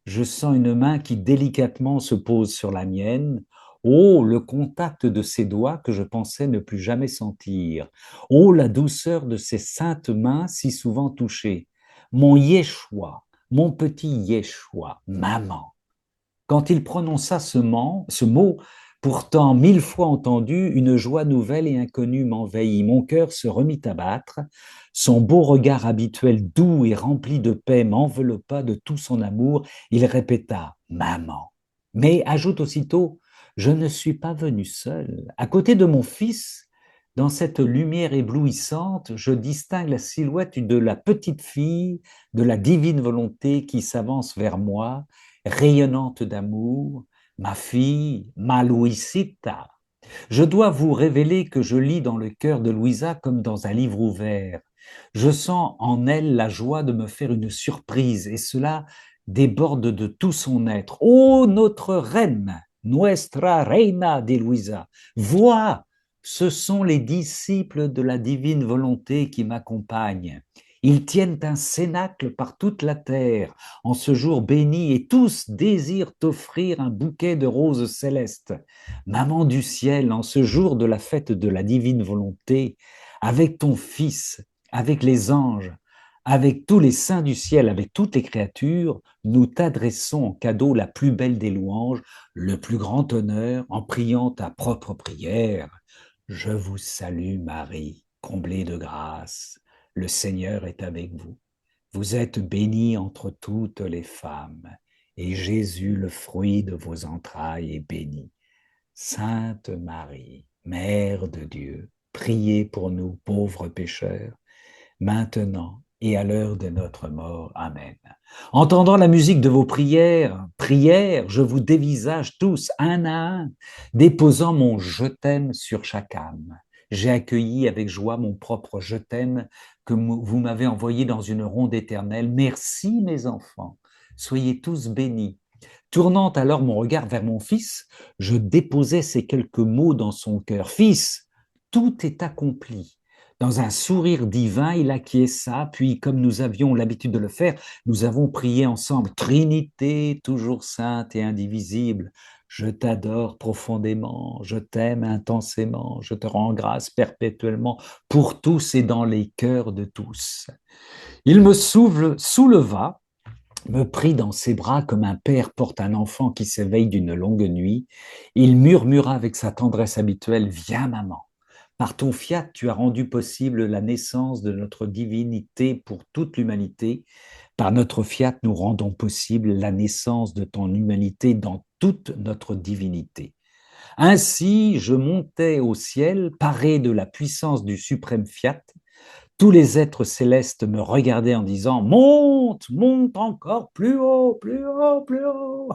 Je sens une main qui délicatement se pose sur la mienne. Oh, le contact de ses doigts que je pensais ne plus jamais sentir. Oh, la douceur de ces saintes mains si souvent touchées. Mon Yeshua, mon petit Yeshua, maman. Quand il prononça ce mot, pourtant 1000 fois entendu, une joie nouvelle et inconnue m'envahit. Mon cœur se remit à battre. Son beau regard habituel, doux et rempli de paix, m'enveloppa de tout son amour. Il répéta « Maman ». Mais ajoute aussitôt « Je ne suis pas venu seul. À côté de mon fils, dans cette lumière éblouissante, je distingue la silhouette de la petite fille de la divine volonté qui s'avance vers moi, rayonnante d'amour, ma fille, ma Louisita. Je dois vous révéler que je lis dans le cœur de Louisa comme dans un livre ouvert. Je sens en elle la joie de me faire une surprise et cela déborde de tout son être. Ô notre reine, nuestra reina, dit Louisa, vois, ce sont les disciples de la divine volonté qui m'accompagnent. Ils tiennent un cénacle par toute la terre en ce jour béni et tous désirent t'offrir un bouquet de roses célestes. Maman du ciel, en ce jour de la fête de la divine volonté, avec ton Fils, avec les anges, avec tous les saints du ciel, avec toutes les créatures, nous t'adressons en cadeau la plus belle des louanges, le plus grand honneur, en priant ta propre prière. Je vous salue Marie, comblée de grâce. Le Seigneur est avec vous. Vous êtes bénie entre toutes les femmes, et Jésus, le fruit de vos entrailles, est béni. Sainte Marie, Mère de Dieu, priez pour nous pauvres pécheurs, maintenant et à l'heure de notre mort. Amen. Entendant la musique de vos prières, je vous dévisage tous un à un, déposant mon je t'aime sur chaque âme. J'ai accueilli avec joie mon propre je t'aime que vous m'avez envoyé dans une ronde éternelle. Merci mes enfants, soyez tous bénis. Tournant alors mon regard vers mon fils, je déposai ces quelques mots dans son cœur. Fils, tout est accompli. Dans un sourire divin, il acquiesça, puis, comme nous avions l'habitude de le faire, nous avons prié ensemble. Trinité, toujours sainte et indivisible, je t'adore profondément, je t'aime intensément, je te rends grâce perpétuellement pour tous et dans les cœurs de tous. Il me souleva, me prit dans ses bras comme un père porte un enfant qui s'éveille d'une longue nuit. Il murmura avec sa tendresse habituelle, viens maman. Par ton fiat, tu as rendu possible la naissance de notre divinité pour toute l'humanité. Par notre fiat, nous rendons possible la naissance de ton humanité dans toute notre divinité. Ainsi, je montais au ciel, paré de la puissance du suprême fiat. Tous les êtres célestes me regardaient en disant monte, monte encore plus haut, plus haut, plus haut.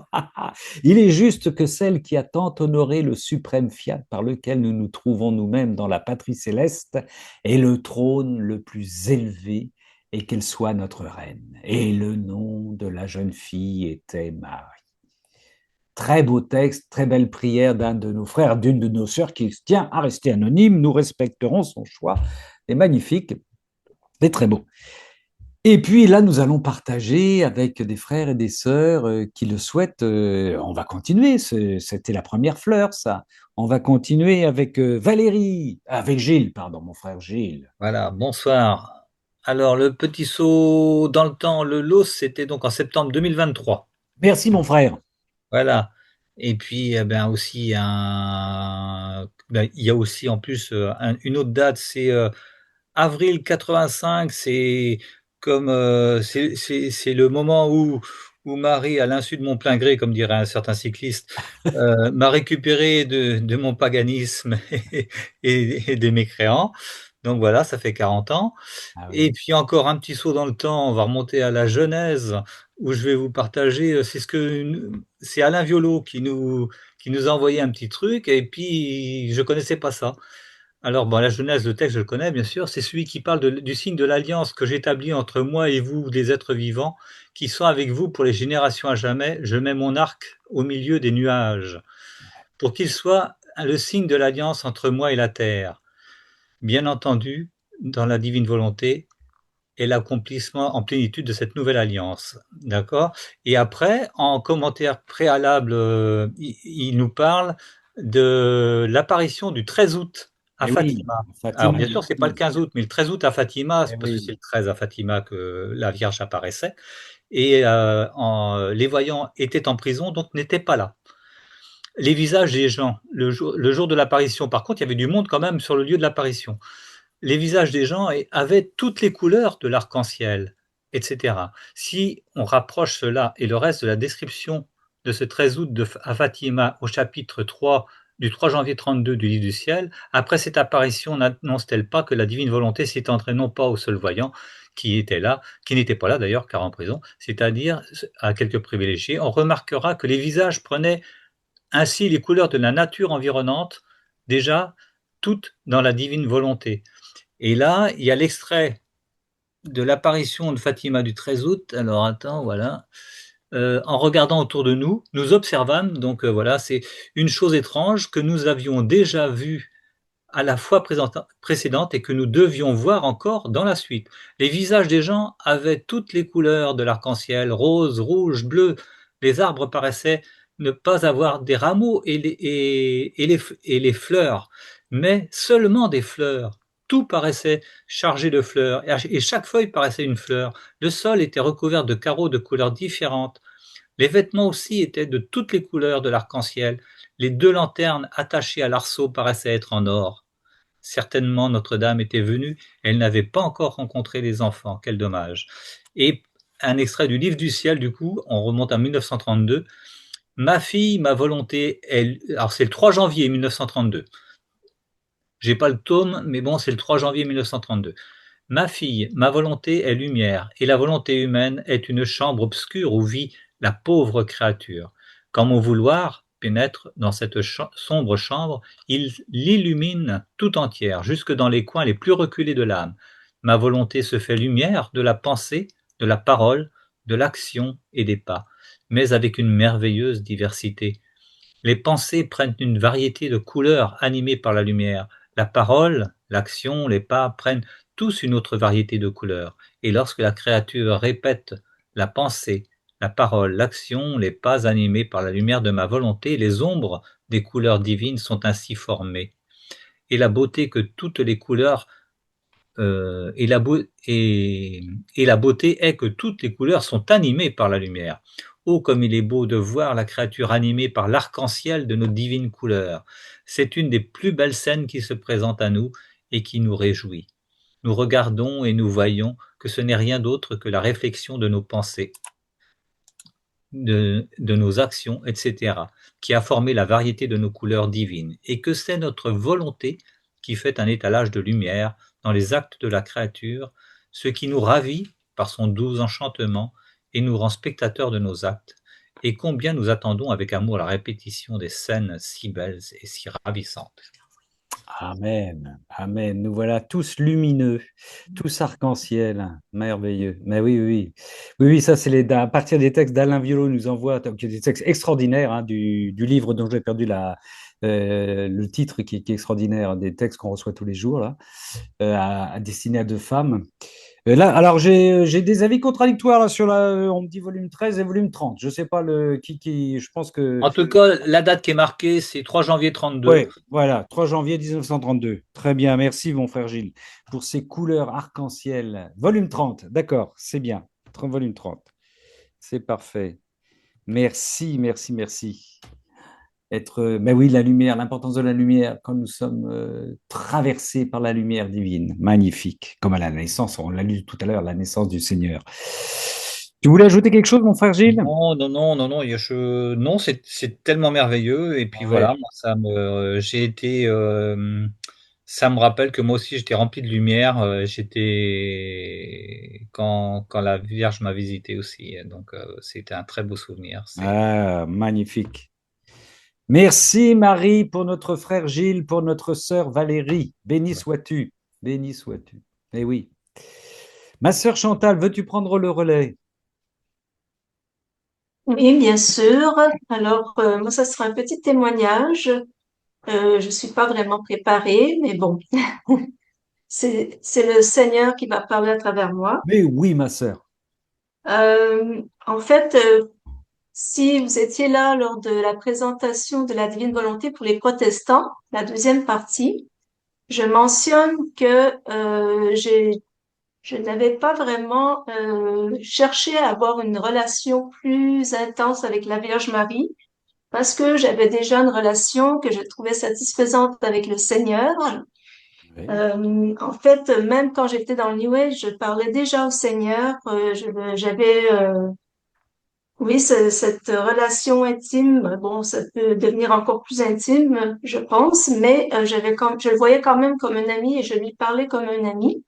Il est juste que celle qui a tant honoré le suprême fiat par lequel nous nous trouvons nous-mêmes dans la patrie céleste est le trône le plus élevé et qu'elle soit notre reine. Et le nom de la jeune fille était Marie. Très beau texte, très belle prière d'un de nos frères, d'une de nos sœurs qui tient à rester anonyme. Nous respecterons son choix. C'est magnifique. C'est très beau. Et puis là, nous allons partager avec des frères et des sœurs qui le souhaitent. On va continuer. C'était la première fleur, ça. On va continuer avec Valérie, avec Gilles, pardon, mon frère Gilles.
Voilà, bonsoir. Alors, le petit saut dans le temps, le LOS, c'était donc en septembre 2023.
Merci, mon frère.
Voilà. Et puis, ben, il y a aussi en plus une autre date, c'est avril 85. C'est comme c'est le moment où Marie, à l'insu de mon plein gré, comme dirait un certain cycliste, m'a récupéré de mon paganisme et des mécréants. Donc voilà, ça fait 40 ans.
Ah
Et
oui.
puis encore un petit saut dans le temps, on va remonter à la Genèse, où je vais vous partager, c'est Alain Violo qui nous a envoyé un petit truc et puis je connaissais pas ça. Alors bon, la Genèse, le texte, je le connais bien sûr, c'est celui qui parle du signe de l'alliance que j'établis entre moi et vous, des êtres vivants, qui sont avec vous pour les générations à jamais. Je mets mon arc au milieu des nuages, pour qu'il soit le signe de l'alliance entre moi et la terre. Bien entendu, dans la divine volonté, et l'accomplissement en plénitude de cette nouvelle alliance. D'accord. Et après, en commentaire préalable, il nous parle de l'apparition du 13 août à
Eh oui,
Fatima. Alors,
Fatima
bien sûr, c'est pas le
Louise.
15 août, mais le 13 août à Fatima,
Eh
c'est parce que c'est
oui.
le 13 à Fatima que la Vierge apparaissait. Et les voyants étaient en prison, donc n'étaient pas là. Les visages des gens, le jour de l'apparition, par contre, il y avait du monde quand même sur le lieu de l'apparition. Les visages des gens avaient toutes les couleurs de l'arc-en-ciel, etc. Si on rapproche cela et le reste de la description de ce 13 août à Fatima au chapitre 3 du 3 janvier 32 du livre du ciel, après cette apparition n'annonce-t-elle pas que la divine volonté s'étendrait non pas au seul voyant qui était là, qui n'était pas là d'ailleurs car en prison, c'est-à-dire à quelques privilégiés, on remarquera que les visages prenaient ainsi les couleurs de la nature environnante, déjà toutes dans la divine volonté. Et là, il y a l'extrait de l'apparition de Fatima du 13 août. Alors attends, voilà. En regardant autour de nous, nous observâmes, donc voilà, c'est une chose étrange que nous avions déjà vue à la fois précédente et que nous devions voir encore dans la suite. Les visages des gens avaient toutes les couleurs de l'arc-en-ciel, rose, rouge, bleu. Les arbres paraissaient ne pas avoir des rameaux et les fleurs, mais seulement des fleurs. Tout paraissait chargé de fleurs et chaque feuille paraissait une fleur. Le sol était recouvert de carreaux de couleurs différentes. Les vêtements aussi étaient de toutes les couleurs de l'arc-en-ciel. Les 2 lanternes attachées à l'arceau paraissaient être en or. Certainement Notre-Dame était venue, elle n'avait pas encore rencontré les enfants, quel dommage. Et un extrait du Livre du ciel, du coup, on remonte à 1932. Ma fille, ma volonté, alors c'est le 3 janvier 1932. J'ai pas le tome, mais bon, c'est le 3 janvier 1932. Ma fille, ma volonté est lumière, et la volonté humaine est une chambre obscure où vit la pauvre créature. Quand mon vouloir pénètre dans cette sombre chambre, il l'illumine tout entière, jusque dans les coins les plus reculés de l'âme. Ma volonté se fait lumière de la pensée, de la parole, de l'action et des pas, mais avec une merveilleuse diversité. Les pensées prennent une variété de couleurs animées par la lumière. La parole, l'action, les pas prennent tous une autre variété de couleurs. Et lorsque la créature répète la pensée, la parole, l'action, les pas animés par la lumière de ma volonté, les ombres des couleurs divines sont ainsi formées. Et la beauté que toutes les couleurs et, et la beauté est que toutes les couleurs sont animées par la lumière. Oh, comme il est beau de voir la créature animée par l'arc-en-ciel de nos divines couleurs. C'est une des plus belles scènes qui se présentent à nous et qui nous réjouit. Nous regardons et nous voyons que ce n'est rien d'autre que la réflexion de nos pensées, de nos actions, etc., qui a formé la variété de nos couleurs divines, et que c'est notre volonté qui fait un étalage de lumière dans les actes de la créature, ce qui nous ravit par son doux enchantement et nous rend spectateurs de nos actes, et combien nous attendons avec amour la répétition des scènes si belles et si ravissantes.
Amen, amen. Nous voilà tous lumineux, tous arc-en-ciel, merveilleux. Mais oui, oui, oui. Oui, oui, ça, c'est à partir des textes d'Alain Violo, nous envoie des textes extraordinaires hein, du livre dont j'ai perdu le titre qui est extraordinaire, des textes qu'on reçoit tous les jours, là, destinés à deux femmes. Là, alors j'ai des avis contradictoires là, on me dit volume 13 et volume 30. Je sais pas je pense que
En tout cas, la date qui est marquée, c'est 3 janvier 32.
ouais, voilà, 3 janvier 1932. Très bien, merci mon frère Gilles pour ces couleurs arc-en-ciel. Volume 30, d'accord, c'est bien. Volume 30, c'est parfait. Merci, merci, merci. Mais oui, la lumière, l'importance de la lumière quand nous sommes traversés par la lumière divine. Magnifique, comme à la naissance, on l'a lu tout à l'heure, la naissance du Seigneur. Tu voulais ajouter quelque chose, mon frère Gilles?
Non, non, non, non, non, non, c'est tellement merveilleux. Et puis
Ouais.
voilà, moi, ça me rappelle que moi aussi j'étais rempli de lumière. Quand la Vierge m'a visité aussi. Donc c'était un très beau souvenir.
Ah, magnifique. Merci Marie pour notre frère Gilles, pour notre sœur Valérie. Béni sois-tu, béni sois-tu. Eh oui. Ma sœur Chantal, veux-tu prendre le relais?
Oui, bien sûr. Alors, moi, ça sera un petit témoignage. Je suis pas vraiment préparée, mais bon, c'est le Seigneur qui va parler à travers moi.
Mais oui, ma sœur.
En fait, si vous étiez là lors de la présentation de la Divine Volonté pour les protestants, la deuxième partie, je mentionne que je n'avais pas vraiment cherché à avoir une relation plus intense avec la Vierge Marie parce que j'avais déjà une relation que je trouvais satisfaisante avec le Seigneur.
Oui.
En fait, même quand j'étais dans le New Age, je parlais déjà au Seigneur. J'avais, oui, cette relation intime. Bon, ça peut devenir encore plus intime, je pense, mais je le voyais quand même comme un ami et je lui parlais comme un ami.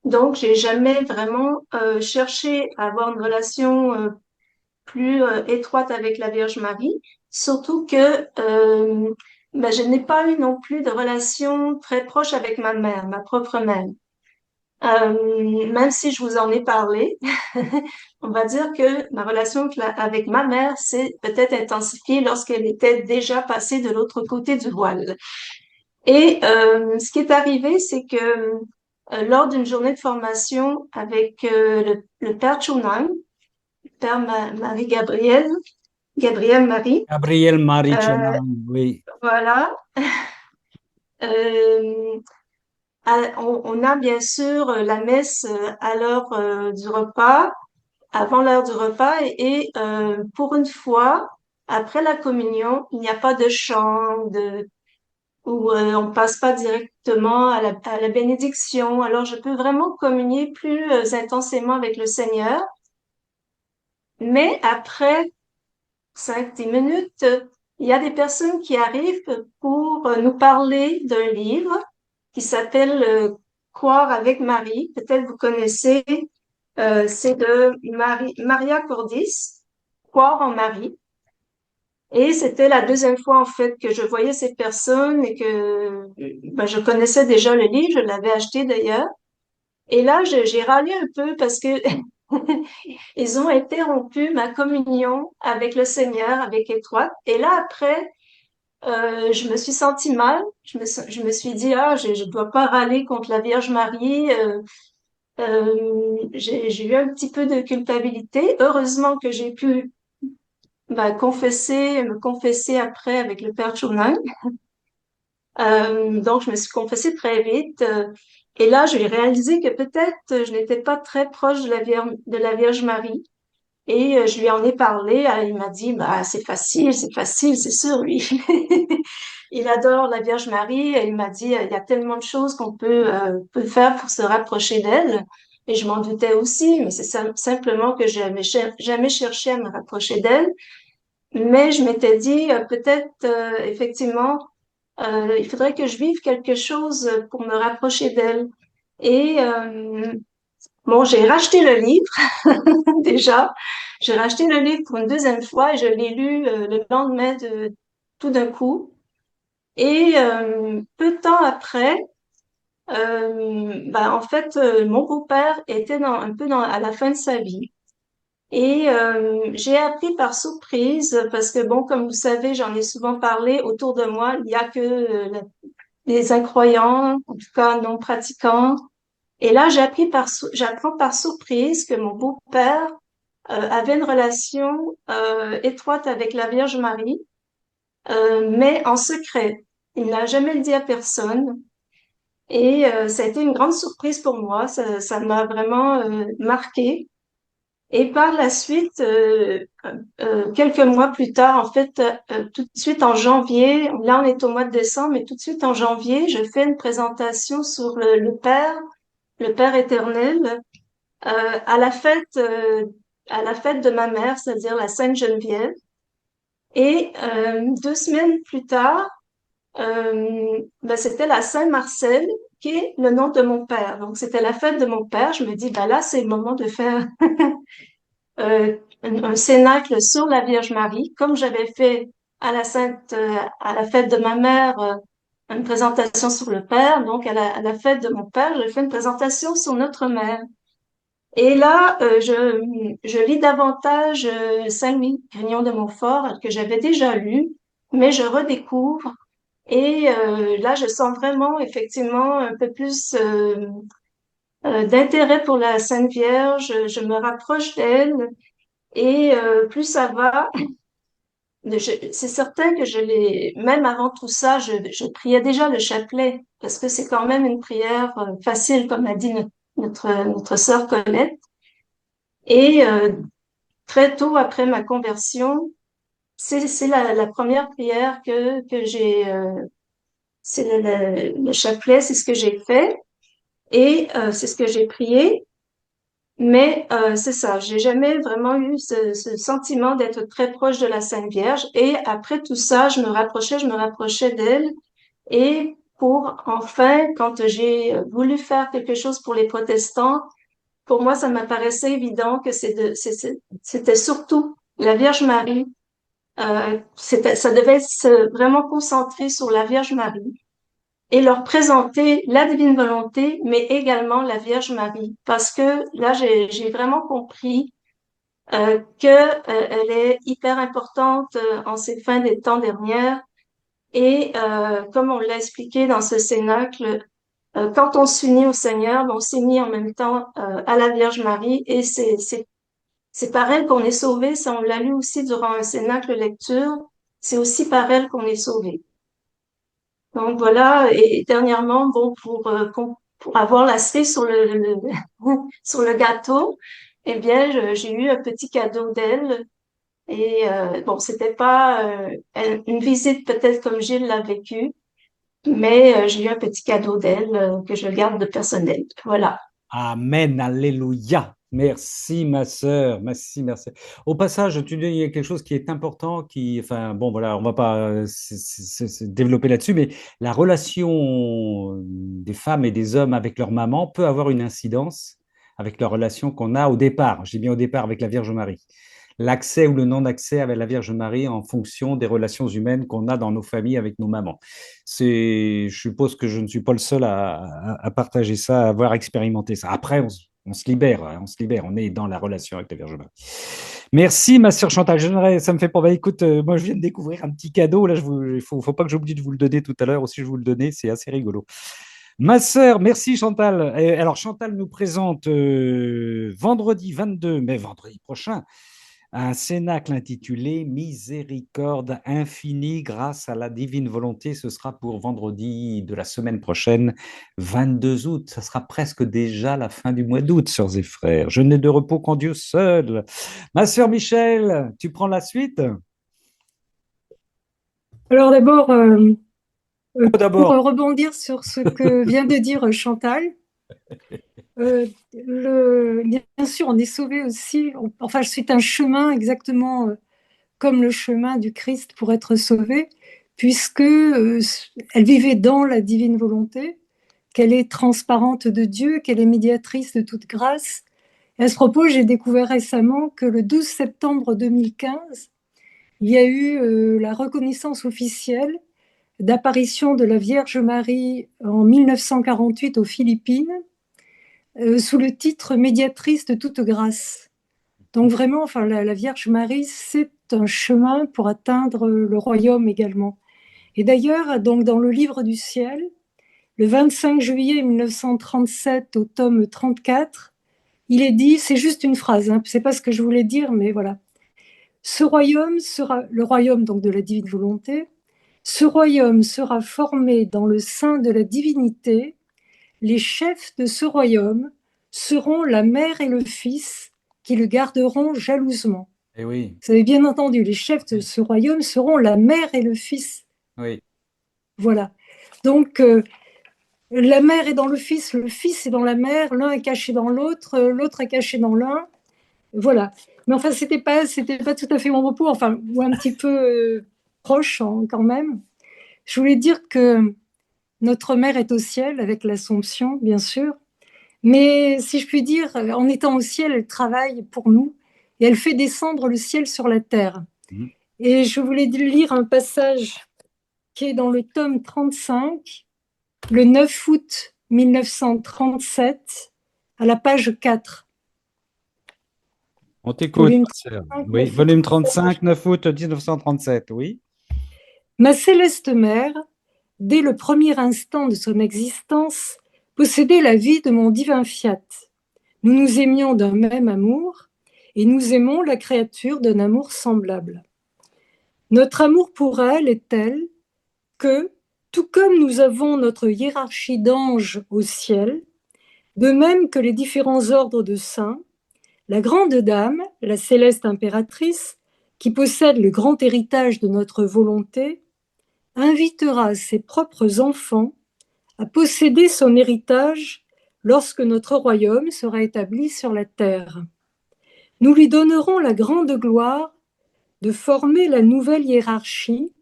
Donc, j'ai jamais vraiment cherché à avoir une relation plus étroite avec la Vierge Marie, surtout que je n'ai pas eu non plus de relation très proche avec ma mère, ma propre mère. Même si je vous en ai parlé, on va dire que ma relation avec ma mère s'est peut-être intensifiée lorsqu'elle était déjà passée de l'autre côté du voile. Et ce qui est arrivé, c'est que lors d'une journée de formation avec le père Chunang, le père Marie-Gabriel, Gabriel Marie,
Gabriel Marie
euh,
Chenan, oui.
voilà, euh, on a bien sûr la messe à l'heure du repas, avant l'heure du repas, et pour une fois, après la communion, il n'y a pas de chant, où on passe pas directement à la bénédiction. Alors, je peux vraiment communier plus intensément avec le Seigneur. Mais après 5-10 minutes, il y a des personnes qui arrivent pour nous parler d'un livre qui s'appelle Croire avec Marie. Peut-être vous connaissez, c'est de Maria Cordis, Croire en Marie. Et c'était la deuxième fois, en fait, que je voyais ces personnes et que ben, je connaissais déjà le livre, je l'avais acheté d'ailleurs. Et là, j'ai râlé un peu parce que ils ont interrompu ma communion avec le Seigneur, avec Étroite. Et là, après, je me suis sentie mal. Je me suis dit, ah, je dois pas râler contre la Vierge Marie. J'ai eu un petit peu de culpabilité. Heureusement que j'ai pu ben, me confesser après avec le Père Chournan. Donc, je me suis confessée très vite. Et là, j'ai réalisé que peut-être je n'étais pas très proche de la Vierge Marie. Et je lui en ai parlé. Il m'a dit, bah, c'est facile, c'est sûr, lui. Il adore la Vierge Marie. Et il m'a dit, il y a tellement de choses qu'on peut faire pour se rapprocher d'elle. Et je m'en doutais aussi, mais c'est simplement que j'avais jamais cherché à me rapprocher d'elle. Mais je m'étais dit, peut-être, effectivement, il faudrait que je vive quelque chose pour me rapprocher d'elle. Et bon, j'ai racheté le livre déjà. J'ai racheté le livre pour une deuxième fois et je l'ai lu le lendemain de tout d'un coup. Et peu de temps après, ben, en fait, mon beau-père était à la fin de sa vie. Et j'ai appris par surprise, parce que bon, comme vous savez, j'en ai souvent parlé autour de moi, il y a que les incroyants, en tout cas non pratiquants. Et là, j'apprends par surprise que mon beau-père avait une relation étroite avec la Vierge Marie, mais en secret. Il n'a jamais le dit à personne. Et ça a été une grande surprise pour moi. Ça m'a vraiment marqué. Et par la suite, quelques mois plus tard, en fait, tout de suite en janvier, là on est au mois de décembre, mais tout de suite en janvier, je fais une présentation sur le Père éternel, à la fête de ma mère, c'est-à-dire la Sainte Geneviève. Et 2 semaines plus tard, ben, c'était la Saint-Marcel, qui est le nom de mon père. Donc c'était la fête de mon père. Je me dis, ben là, c'est le moment de faire un cénacle sur la Vierge Marie, comme j'avais fait à la fête de ma mère, une présentation sur le Père. Donc, à la fête de mon père, j'ai fait une présentation sur notre mère. Et là, je lis davantage Saint-Louis Grignon de Montfort, que j'avais déjà lu, mais je redécouvre. Et là, je sens vraiment, effectivement, un peu plus d'intérêt pour la Sainte Vierge. Je me rapproche d'elle. Et plus ça va, c'est certain que même avant tout ça, je priais déjà le chapelet, parce que c'est quand même une prière facile, comme a dit notre sœur Colette. Et très tôt après ma conversion, c'est la première prière que j'ai, c'est le chapelet, c'est ce que j'ai fait, et c'est ce que j'ai prié. Mais c'est ça, j'ai jamais vraiment eu ce sentiment d'être très proche de la Sainte Vierge. Et après tout ça, je me rapprochais d'elle. Et pour enfin, quand j'ai voulu faire quelque chose pour les protestants, pour moi, ça m'apparaissait évident que c'était surtout la Vierge Marie. Ça devait vraiment concentrer sur la Vierge Marie et leur présenter la divine volonté, mais également la Vierge Marie. Parce que là, j'ai vraiment compris que elle est hyper importante en ces fins des temps dernières. Et comme on l'a expliqué dans ce cénacle, quand on s'unit au Seigneur, on s'unit en même temps à la Vierge Marie et c'est par elle qu'on est sauvé. Ça, on l'a lu aussi durant un cénacle lecture. C'est aussi par elle qu'on est sauvé. Donc voilà. Et dernièrement, bon, pour avoir la cerise sur sur le gâteau, eh bien, j'ai eu un petit cadeau d'elle. Et bon, c'était pas une visite peut-être comme Gilles l'a vécu, mais j'ai eu un petit cadeau d'elle que je garde de personnel. Voilà.
Amen, alléluia. Merci, ma sœur. Merci, merci. Au passage, tu dis il y a quelque chose qui est important, enfin, bon, voilà, on va pas se développer là-dessus, mais la relation des femmes et des hommes avec leur maman peut avoir une incidence avec la relation qu'on a au départ. Je dis bien au départ avec la Vierge Marie. L'accès ou le non-accès avec la Vierge Marie en fonction des relations humaines qu'on a dans nos familles avec nos mamans. Je suppose que je ne suis pas le seul à partager ça, à avoir expérimenté ça. Après, on se libère, hein, on se libère, on est dans la relation avec la Vierge Marie. Merci, ma sœur Chantal. Ça me fait pas. Bah, écoute, moi, je viens de découvrir un petit cadeau. Là, faut pas que j'oublie de vous le donner tout à l'heure. Aussi, je vous le donner, c'est assez rigolo. Ma sœur, merci Chantal. Et alors, Chantal nous présente vendredi 22 mai, vendredi prochain, un cénacle intitulé Miséricorde infinie grâce à la divine volonté. Ce sera pour vendredi de la semaine prochaine, 22 août. Ça sera presque déjà la fin du mois d'août, sœurs et frères. Je n'ai de repos qu'en Dieu seul. Ma sœur Michel, tu prends la suite?
Alors d'abord, pour
D'abord,
rebondir sur ce que vient de dire Chantal, bien sûr, on est sauvé aussi. Enfin, c'est un chemin exactement comme le chemin du Christ pour être sauvé, puisque elle vivait dans la divine volonté, qu'elle est transparente de Dieu, qu'elle est médiatrice de toute grâce. Et à ce propos, j'ai découvert récemment que le 12 septembre 2015, il y a eu la reconnaissance officielle d'apparition de la Vierge Marie en 1948 aux Philippines, sous le titre Médiatrice de toute grâce. Donc vraiment, enfin, la Vierge Marie, c'est un chemin pour atteindre le royaume également. Et d'ailleurs, donc dans le livre du ciel, le 25 juillet 1937, au tome 34, il est dit, c'est juste une phrase, hein, c'est pas ce que je voulais dire, mais voilà. Ce royaume sera le royaume donc de la divine volonté. Ce royaume sera formé dans le sein de la divinité. Les chefs de ce royaume seront la mère et le fils qui le garderont jalousement.
eh oui,
Vous avez bien entendu, les chefs de ce royaume seront la mère et le fils.
oui.
Voilà. Donc, la mère est dans le fils est dans la mère, l'un est caché dans l'autre, l'autre est caché dans l'un. Voilà. Mais enfin, c'était pas tout à fait mon propos, enfin, ou un petit peu proche hein, quand même. Je voulais dire que notre mère est au ciel avec l'Assomption, bien sûr. Mais si je puis dire, en étant au ciel, elle travaille pour nous et elle fait descendre le ciel sur la terre.
Mhm.
Et je voulais lire un passage qui est dans le tome 35, le 9 août 1937, à la page 4.
On t'écoute,
Volume
ma sœur.
35,
Oui,
9 août
volume
37.
35, 9 août 1937, oui.
Ma céleste mère, dès le premier instant de son existence, possédait la vie de mon divin fiat. Nous nous aimions d'un même amour et nous aimons la créature d'un amour semblable. Notre amour pour elle est tel que, tout comme nous avons notre hiérarchie d'anges au ciel, de même que les différents ordres de saints, la grande dame, la céleste impératrice, qui possède le grand héritage de notre volonté, invitera ses propres enfants à posséder son héritage lorsque notre royaume sera établi sur la terre. Nous lui donnerons la grande gloire de former la nouvelle hiérarchie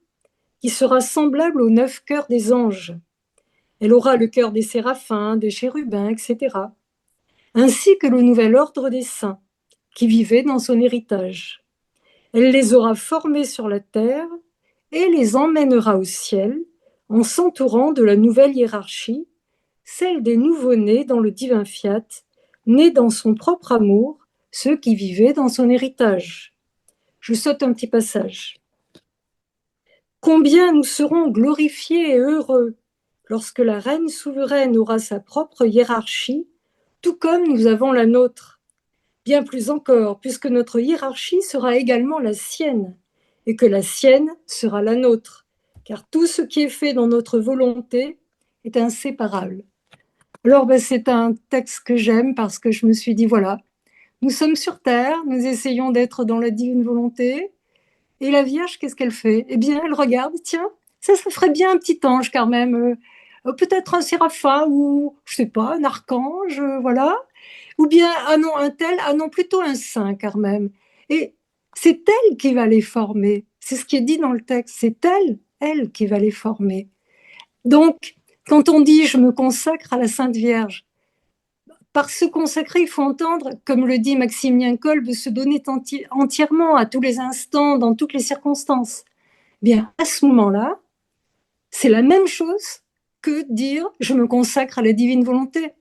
qui sera semblable aux 9 cœurs des anges. Elle aura le cœur des séraphins, des chérubins, etc., ainsi que le nouvel ordre des saints qui vivaient dans son héritage. Elle les aura formés sur la terre et les emmènera au ciel en s'entourant de la nouvelle hiérarchie, celle des nouveau-nés dans le divin fiat, nés dans son propre amour, ceux qui vivaient dans son héritage. Je saute un petit passage. Combien nous serons glorifiés et heureux lorsque la reine souveraine aura sa propre hiérarchie, tout comme nous avons la nôtre. Bien plus encore, puisque notre hiérarchie sera également la sienne, et que la sienne sera la nôtre, car tout ce qui est fait dans notre volonté est inséparable. Alors, c'est un texte que j'aime parce que je me suis dit, voilà, nous sommes sur Terre, nous essayons d'être dans la divine volonté, et la Vierge, qu'est-ce qu'elle fait? Eh bien, elle regarde, tiens, ça ferait bien un petit ange quand même, peut-être un séraphin ou, je sais pas, un archange, voilà. Ou bien, ah non, un tel, ah non, plutôt un saint quand même. Et c'est elle qui va les former. C'est ce qui est dit dans le texte. C'est elle qui va les former. Donc, quand on dit je me consacre à la Sainte Vierge, par se consacrer, il faut entendre, comme le dit Maximilien Kolb, se donner entièrement à tous les instants, dans toutes les circonstances. Bien, à ce moment-là, c'est la même chose que dire je me consacre à la divine volonté.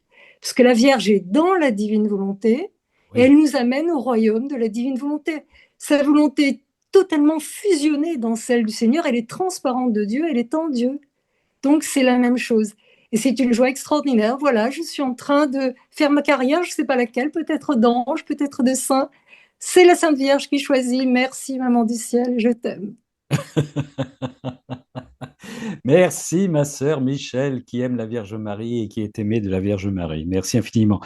Parce que la Vierge est dans la divine volonté et elle nous amène au royaume de la divine volonté. Sa volonté est totalement fusionnée dans celle du Seigneur, elle est transparente de Dieu, elle est en Dieu. Donc c'est la même chose. Et c'est une joie extraordinaire. Voilà, je suis en train de faire ma carrière, je ne sais pas laquelle, peut-être d'ange, peut-être de saint. C'est la Sainte Vierge qui choisit. Merci, Maman du ciel, je t'aime.
Merci, ma sœur Michel, qui aime la Vierge Marie et qui est aimée de la Vierge Marie. Merci infiniment.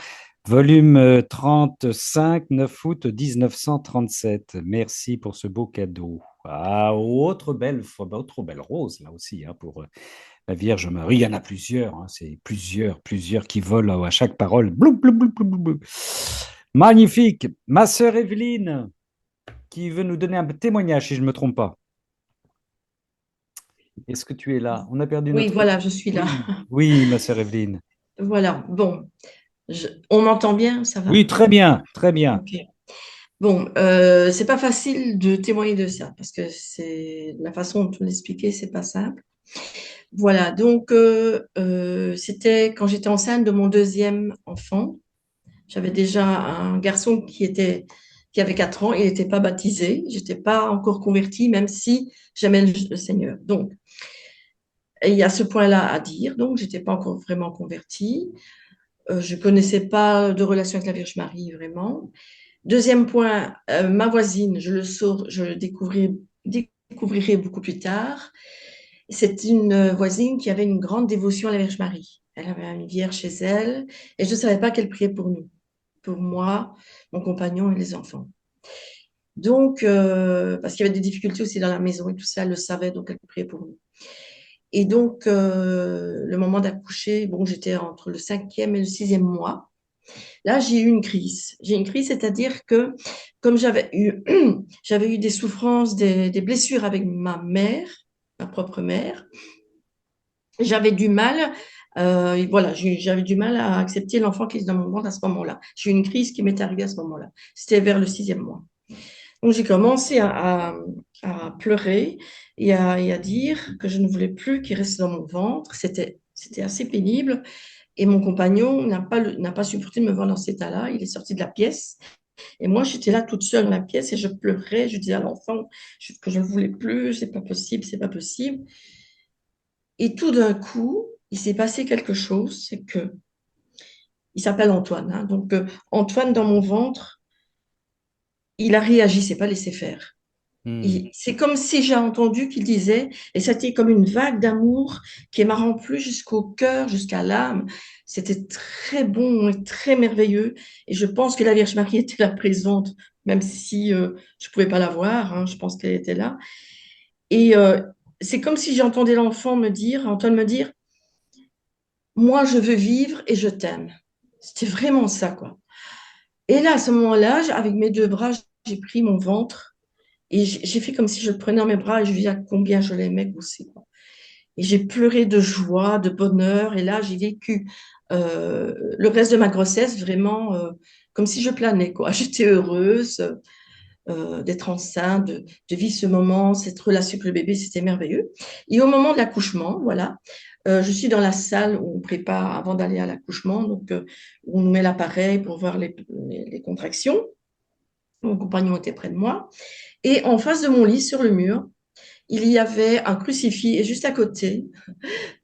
Volume 35, 9 août 1937. Merci pour ce beau cadeau. Ah, autre belle rose, là aussi, hein, pour la Vierge Marie. Il y en a plusieurs, hein, c'est plusieurs qui volent à chaque parole. Blou, blou, blou, blou, blou. Magnifique. Ma sœur Evelyne, qui veut nous donner un témoignage, si je ne me trompe pas. Est-ce que tu es là? On a perdu
Oui,
notre...
voilà, je suis là.
Oui, ma sœur Evelyne.
Voilà, bon, on m'entend bien, ça va?
Oui, très bien, très bien.
Ok. Bon, c'est pas facile de témoigner de ça parce que c'est la façon dont on l'expliquait, c'est pas simple. Voilà, donc c'était quand j'étais enceinte de mon deuxième enfant. J'avais déjà un garçon qui avait 4 ans, il n'était pas baptisé, j'étais pas encore convertie, même si j'aimais le Seigneur. Donc, il y a ce point-là à dire. Donc, j'étais pas encore vraiment convertie. Je connaissais pas de relation avec la Vierge Marie vraiment. Deuxième point, ma voisine, je le découvrirai beaucoup plus tard. C'est une voisine qui avait une grande dévotion à la Vierge Marie. Elle avait une vierge chez elle et je ne savais pas qu'elle priait pour nous, pour moi, mon compagnon et les enfants. Donc, parce qu'il y avait des difficultés aussi dans la maison et tout ça, elle le savait, donc elle priait pour nous. Et donc, le moment d'accoucher, bon, j'étais entre le 5e et le 6e mois. Là, j'ai eu une crise. J'ai eu une crise, c'est-à-dire que comme j'avais eu des souffrances, des blessures avec ma mère, ma propre mère, j'avais du mal, voilà, j'avais du mal à accepter l'enfant qui est dans mon ventre à ce moment-là. J'ai eu une crise qui m'est arrivée à ce moment-là. C'était vers le 6e mois. Donc, j'ai commencé à pleurer et à dire que je ne voulais plus qu'il reste dans mon ventre. C'était assez pénible. Et mon compagnon n'a pas supporté de me voir dans cet état-là. Il est sorti de la pièce. Et moi, j'étais là toute seule dans la pièce et je pleurais. Je disais à l'enfant que je ne voulais plus. C'est pas possible, c'est pas possible. Et tout d'un coup, il s'est passé quelque chose. C'est que, il s'appelle Antoine, hein. Donc, Antoine, dans mon ventre, il a réagi, c'est pas laissé faire. C'est comme si j'ai entendu qu'il disait, et c'était comme une vague d'amour qui m'a rempli jusqu'au cœur, jusqu'à l'âme. C'était très bon et très merveilleux. Et je pense que la Vierge Marie était là présente, même si je ne pouvais pas la voir, hein, je pense qu'elle était là. Et c'est comme si j'entendais Antoine me dire, moi je veux vivre et je t'aime. C'était vraiment ça, quoi. Et là, à ce moment-là, avec mes 2 bras, j'ai pris mon ventre. Et j'ai fait comme si je le prenais dans mes bras et je lui disais combien je l'aimais aussi, quoi. Et j'ai pleuré de joie, de bonheur. Et là, j'ai vécu le reste de ma grossesse vraiment comme si je planais, quoi. J'étais heureuse d'être enceinte, de vivre ce moment, cette relation avec le bébé, c'était merveilleux. Et au moment de l'accouchement, voilà, je suis dans la salle où on prépare avant d'aller à l'accouchement, donc où on nous met l'appareil pour voir les contractions. Mon compagnon était près de moi. Et en face de mon lit, sur le mur, il y avait un crucifix et juste à côté,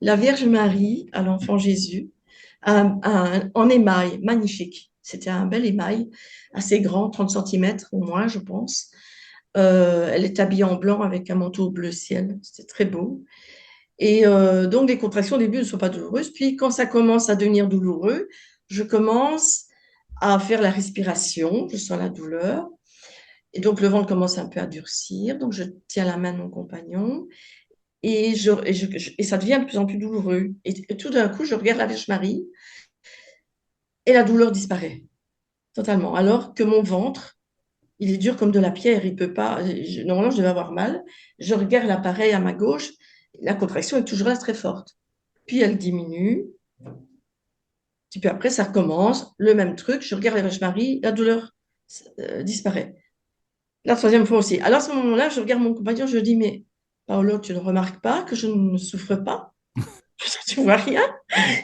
la Vierge Marie à l'enfant Jésus, en émail, magnifique. C'était un bel émail, assez grand, 30 centimètres au moins, je pense. Elle est habillée en blanc avec un manteau bleu ciel. C'était très beau. Et donc, les contractions au début ne sont pas douloureuses. Puis, quand ça commence à devenir douloureux, je commence à faire la respiration. Je sens la douleur. Et donc, le ventre commence un peu à durcir. Donc, je tiens la main de mon compagnon. Et ça devient de plus en plus douloureux. Et tout d'un coup, je regarde la Vierge Marie et la douleur disparaît totalement. Alors que mon ventre, il est dur comme de la pierre. Il peut pas. Normalement, je devais avoir mal. Je regarde l'appareil à ma gauche. La contraction est toujours là très forte. Puis elle diminue. Et puis après, ça recommence. Le même truc. Je regarde la Vierge Marie. La douleur disparaît. La troisième fois aussi. Alors à ce moment-là, je regarde mon compagnon. Je dis, mais Paolo, tu ne remarques pas que je ne souffre pas? Tu vois rien?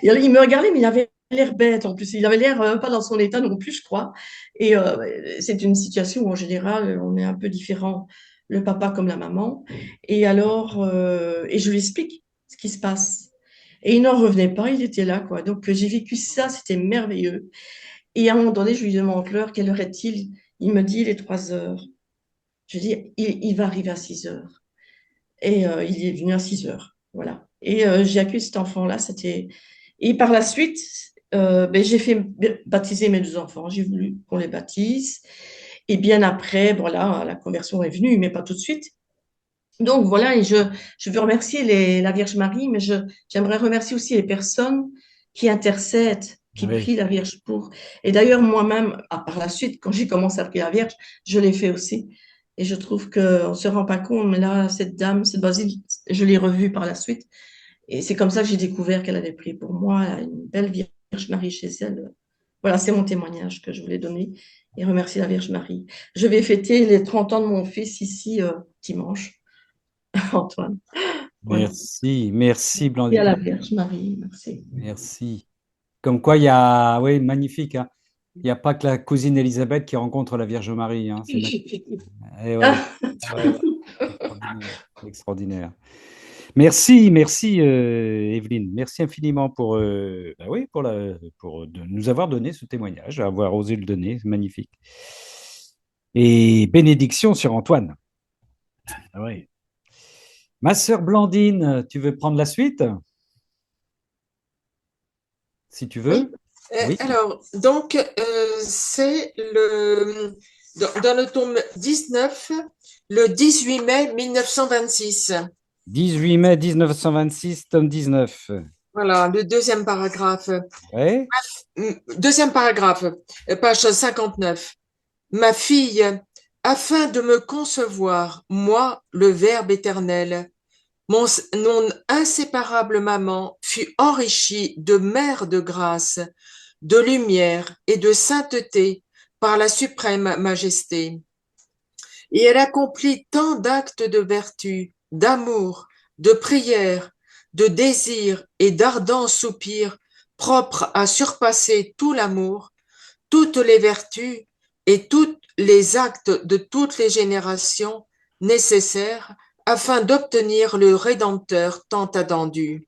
Et il me regardait, mais il avait l'air bête en plus. Il avait l'air pas dans son état non plus, je crois. Et c'est une situation où, en général, on est un peu différent, le papa comme la maman. Et alors, et je lui explique ce qui se passe. Et il n'en revenait pas, il était là, quoi. Donc, j'ai vécu ça, c'était merveilleux. Et à un moment donné, je lui demande l'heure, quelle heure est-il? Il me dit, il est 3 heures. Je dis, il va arriver à 6 heures. Et il est venu à 6 heures. Voilà. Et j'ai accueilli cet enfant-là. Et par la suite, ben, j'ai fait baptiser mes 2 enfants. J'ai voulu qu'on les baptise. Et bien après, voilà, la conversion est venue, mais pas tout de suite. Donc voilà, et je veux remercier la Vierge Marie, mais j'aimerais remercier aussi les personnes qui intercèdent, qui
Oui.
prient la Vierge pour. Et d'ailleurs, moi-même, par la suite, quand j'ai commencé à prier la Vierge, je l'ai fait aussi. Et je trouve qu'on ne se rend pas compte, mais là, cette dame, cette Basile, je l'ai revue par la suite. Et c'est comme ça que j'ai découvert qu'elle avait prié pour moi. Elle a une belle Vierge Marie chez elle. Voilà, c'est mon témoignage que je voulais donner et remercier la Vierge Marie. Je vais fêter les 30 ans de mon fils ici dimanche. Antoine. Voilà.
Merci, merci
Et à la
Blandine,
Vierge Marie, merci.
merci. Comme quoi, il y a, oui, magnifique, hein. Il n'y a pas que la cousine Élisabeth qui rencontre la Vierge Marie, hein. C'est magnifique. Eh ouais.
Ah,
Ah ouais, ouais. Extraordinaire, extraordinaire. Merci, merci Evelyne. Merci infiniment pour, bah oui, pour nous avoir donné ce témoignage, avoir osé le donner, c'est magnifique. Et bénédiction sur Antoine. Ah ouais. Ma sœur Blandine, tu veux prendre la suite? Si tu
Oui.
veux. Oui.
Alors, donc, c'est dans le tome 19, le 18 mai 1926.
18 mai 1926, tome 19.
Voilà, le deuxième paragraphe.
Ouais.
Deuxième paragraphe, page 59. Ma fille, afin de me concevoir, moi, le Verbe éternel, mon inséparable maman fut enrichie de mère de grâce, de lumière et de sainteté par la suprême majesté. Et elle accomplit tant d'actes de vertu, d'amour, de prière, de désir et d'ardents soupirs propres à surpasser tout l'amour, toutes les vertus et tous les actes de toutes les générations nécessaires afin d'obtenir le Rédempteur tant attendu.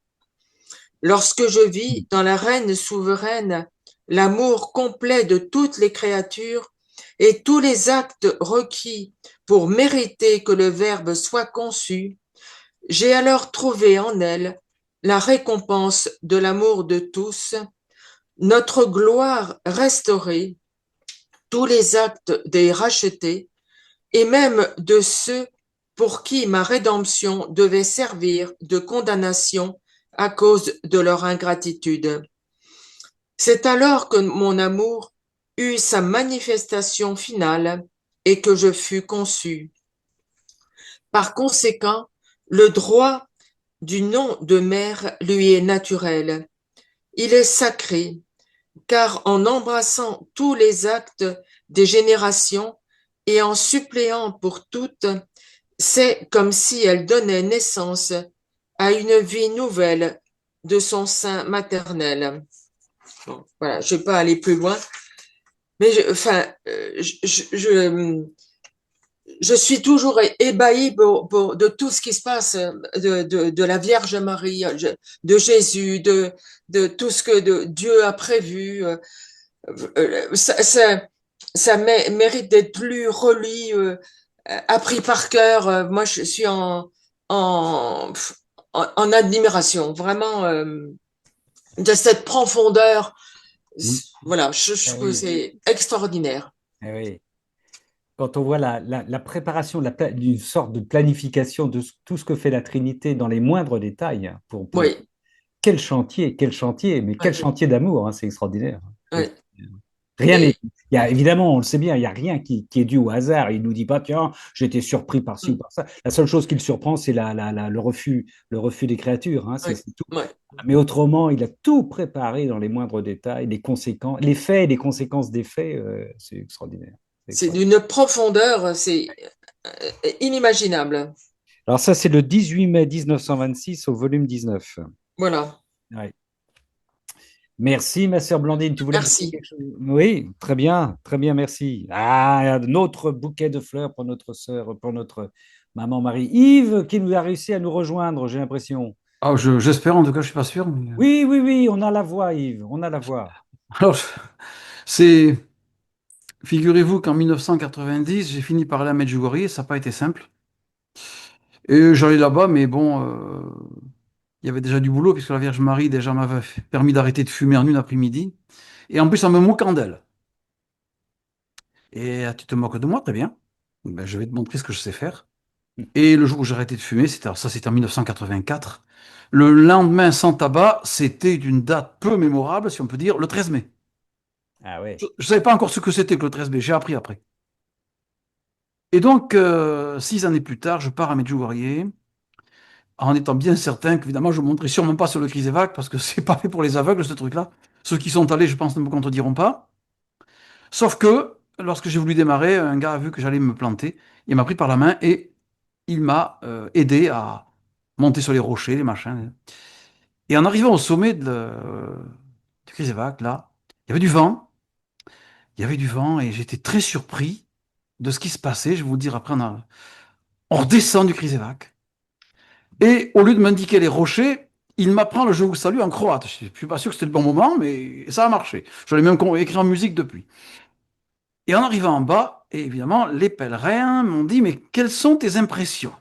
Lorsque je vis dans la Reine souveraine l'amour complet de toutes les créatures et tous les actes requis pour mériter que le Verbe soit conçu, j'ai alors trouvé en elle la récompense de l'amour de tous, notre gloire restaurée, tous les actes des rachetés, et même de ceux pour qui ma rédemption devait servir de condamnation à cause de leur ingratitude. C'est alors que mon amour eut sa manifestation finale et que je fus conçu. Par conséquent, le droit du nom de mère lui est naturel. Il est sacré, car en embrassant tous les actes des générations et en suppléant pour toutes, c'est comme si elle donnait naissance à une vie nouvelle de son sein maternel. Bon, voilà, je ne vais pas aller plus loin, mais je suis toujours ébahie de tout ce qui se passe, de la Vierge Marie, de Jésus, de tout ce que Dieu a prévu. Ça, mérite d'être lu, relu, appris par cœur. Moi, je suis en, en admiration, vraiment, de cette profondeur.
Oui.
Voilà, je
Eh
trouve que
oui.
c'est extraordinaire.
Eh oui. Quand on voit la préparation, d'une sorte de planification de tout ce que fait la Trinité dans les moindres détails, hein,
Oui,
quel chantier, mais quel
oui,
chantier d'amour, hein, c'est extraordinaire. C'est
oui.
extraordinaire. Rien n'est,
Et,
il y a, évidemment, on le sait bien, il n'y a rien qui est dû au hasard. Il ne nous dit pas, tiens, j'ai été surpris par ci ou
mm,
par ça. La seule chose qui le surprend, c'est le refus des créatures, hein,
oui,
c'est tout.
oui.
Mais autrement, il a tout préparé dans les moindres détails, les conséquences, les faits et les conséquences des faits, c'est extraordinaire. C'est
C'est
extraordinaire.
d'une profondeur, c'est inimaginable.
Alors ça, c'est le 18 mai 1926 au volume 19.
Voilà.
Ouais. Merci, ma sœur Blandine. Tu voulais me dire
Merci.
quelque chose? Oui, très bien, merci. Ah, un autre bouquet de fleurs pour notre sœur, pour notre maman Marie. Yves, qui nous a réussi à nous rejoindre, j'ai l'impression.
Ah, j'espère, en tout cas, je suis pas sûr.
Oui, oui, oui, on a la voix, Yves, on a la voix.
Alors, c'est, figurez-vous qu'en 1990, j'ai fini par aller à Medjugorje, et ça n'a pas été simple. Et j'allais là-bas, mais bon, il y avait déjà du boulot, puisque la Vierge Marie déjà m'avait permis d'arrêter de fumer en une après-midi. Et en plus, en me moquant d'elle. Et tu te moques de moi, très bien. Ben, je vais te montrer ce que je sais faire. Et le jour où j'ai arrêté de fumer, c'était en 1984. Le lendemain sans tabac, c'était une date peu mémorable, si on peut dire, le 13 mai.
Ah ouais.
Je ne savais pas encore ce que c'était que le 13 mai, j'ai appris après. Et donc, 6 années plus tard, je pars à Medjugorje, en étant bien certain qu'évidemment, je ne monterai sûrement pas sur le Križevak, parce que c'est pas fait pour les aveugles, ce truc-là. Ceux qui sont allés, je pense, ne me contrediront pas. Sauf que, lorsque j'ai voulu démarrer, un gars a vu que j'allais me planter, il m'a pris par la main et il m'a aidé à monter sur les rochers, les machins. Et en arrivant au sommet du Križevak, là, il y avait du vent. Il y avait du vent et j'étais très surpris de ce qui se passait. Je vais vous dire après, on redescend du Križevak. Et au lieu de m'indiquer les rochers, il m'apprend le je vous salue en croate. Je ne suis pas sûr que c'était le bon moment, mais ça a marché. Je l'ai même écrit en musique depuis. Et en arrivant en bas, et évidemment, les pèlerins m'ont dit, mais quelles sont tes impressions?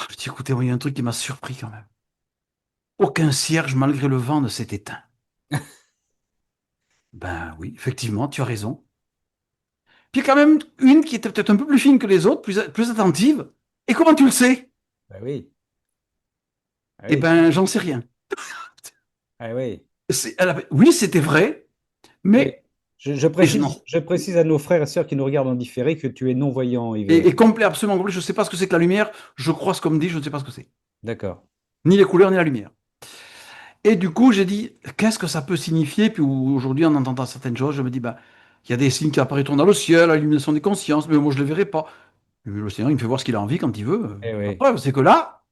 Je dis, écoutez, il y a un truc qui m'a surpris quand même. Aucun cierge, malgré le vent, ne s'est éteint. Ben oui, effectivement, tu as raison. Puis il y a quand même une qui était peut-être un peu plus fine que les autres, plus attentive. Et comment tu le sais?
Ah oui. Ah
Eh
oui.
ben, j'en sais rien.
Ah oui.
Oui, c'était vrai,
Oui.
mais et je, non.
Je précise à nos frères et sœurs qui nous regardent en différé que tu es non-voyant, Yves.
Et complet, absolument complet. Je ne sais pas ce que c'est que la lumière. Je crois ce qu'on me dit, je ne sais pas ce que c'est.
D'accord.
Ni les couleurs, ni la lumière. Et du coup, j'ai dit, qu'est-ce que ça peut signifier? Puis aujourd'hui, en entendant certaines choses, je me dis, bah, il y a des signes qui apparaîtront dans le ciel, à l'illumination des consciences, mais moi, je ne les verrai pas. Le Seigneur, il me fait voir ce qu'il a envie quand il veut.
Eh
La
oui.
preuve, c'est que là,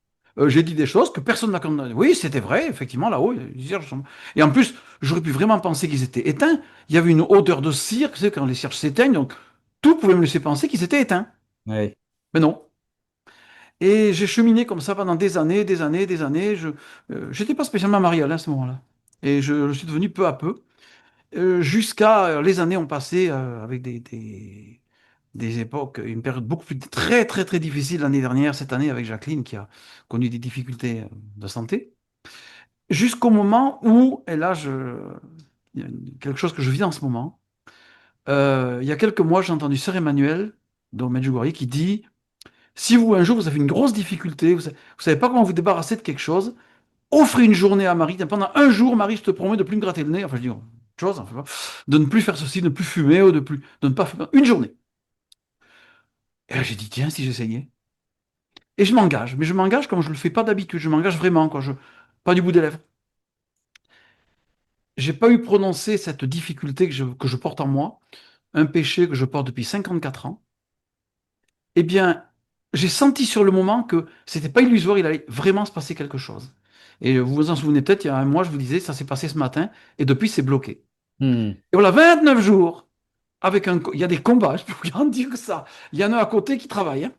j'ai dit des choses que personne n'a condamné. Oui, c'était vrai, effectivement, là-haut, les cierges sont... Et en plus, j'aurais pu vraiment penser qu'ils étaient éteints. Il y avait une odeur de cire, tu sais, quand les cierges s'éteignent, donc tout pouvait me laisser penser qu'ils étaient éteints.
Oui.
Mais non. Et j'ai cheminé comme ça pendant des années, des années, des années. Je n'étais pas spécialement marié à ce moment-là. Et je suis devenu peu à peu, jusqu'à les années ont passé avec des époques, une période beaucoup plus très, très, très difficile l'année dernière, cette année avec Jacqueline qui a connu des difficultés de santé. Jusqu'au moment où, et là, il y a quelque chose que je vis en ce moment. Il y a quelques mois, j'ai entendu Sœur Emmanuel, de Medjugorje, qui dit, si vous, un jour, vous avez une grosse difficulté, vous savez pas comment vous débarrasser de quelque chose, offrez une journée à Marie. Pendant un jour, Marie, je te promets de plus me gratter le nez. Enfin, je dis, autre chose, enfin, de ne plus faire ceci, de ne plus fumer, ou de ne pas fumer. Une journée. Et là, j'ai dit, tiens, si j'essayais. Et je m'engage. Mais je m'engage comme je ne le fais pas d'habitude. Je m'engage vraiment, quoi. Pas du bout des lèvres. J'ai pas eu prononcé cette difficulté que je porte en moi, un péché que je porte depuis 54 ans. Eh bien, j'ai senti sur le moment que c'était pas illusoire, il allait vraiment se passer quelque chose. Et vous vous en souvenez peut-être, il y a un mois, je vous disais, ça s'est passé ce matin, et depuis, c'est bloqué.
Hmm.
Et voilà, 29 jours. il y a des combats, je peux vous garantir que ça. Il y en a à côté qui travaillent, hein.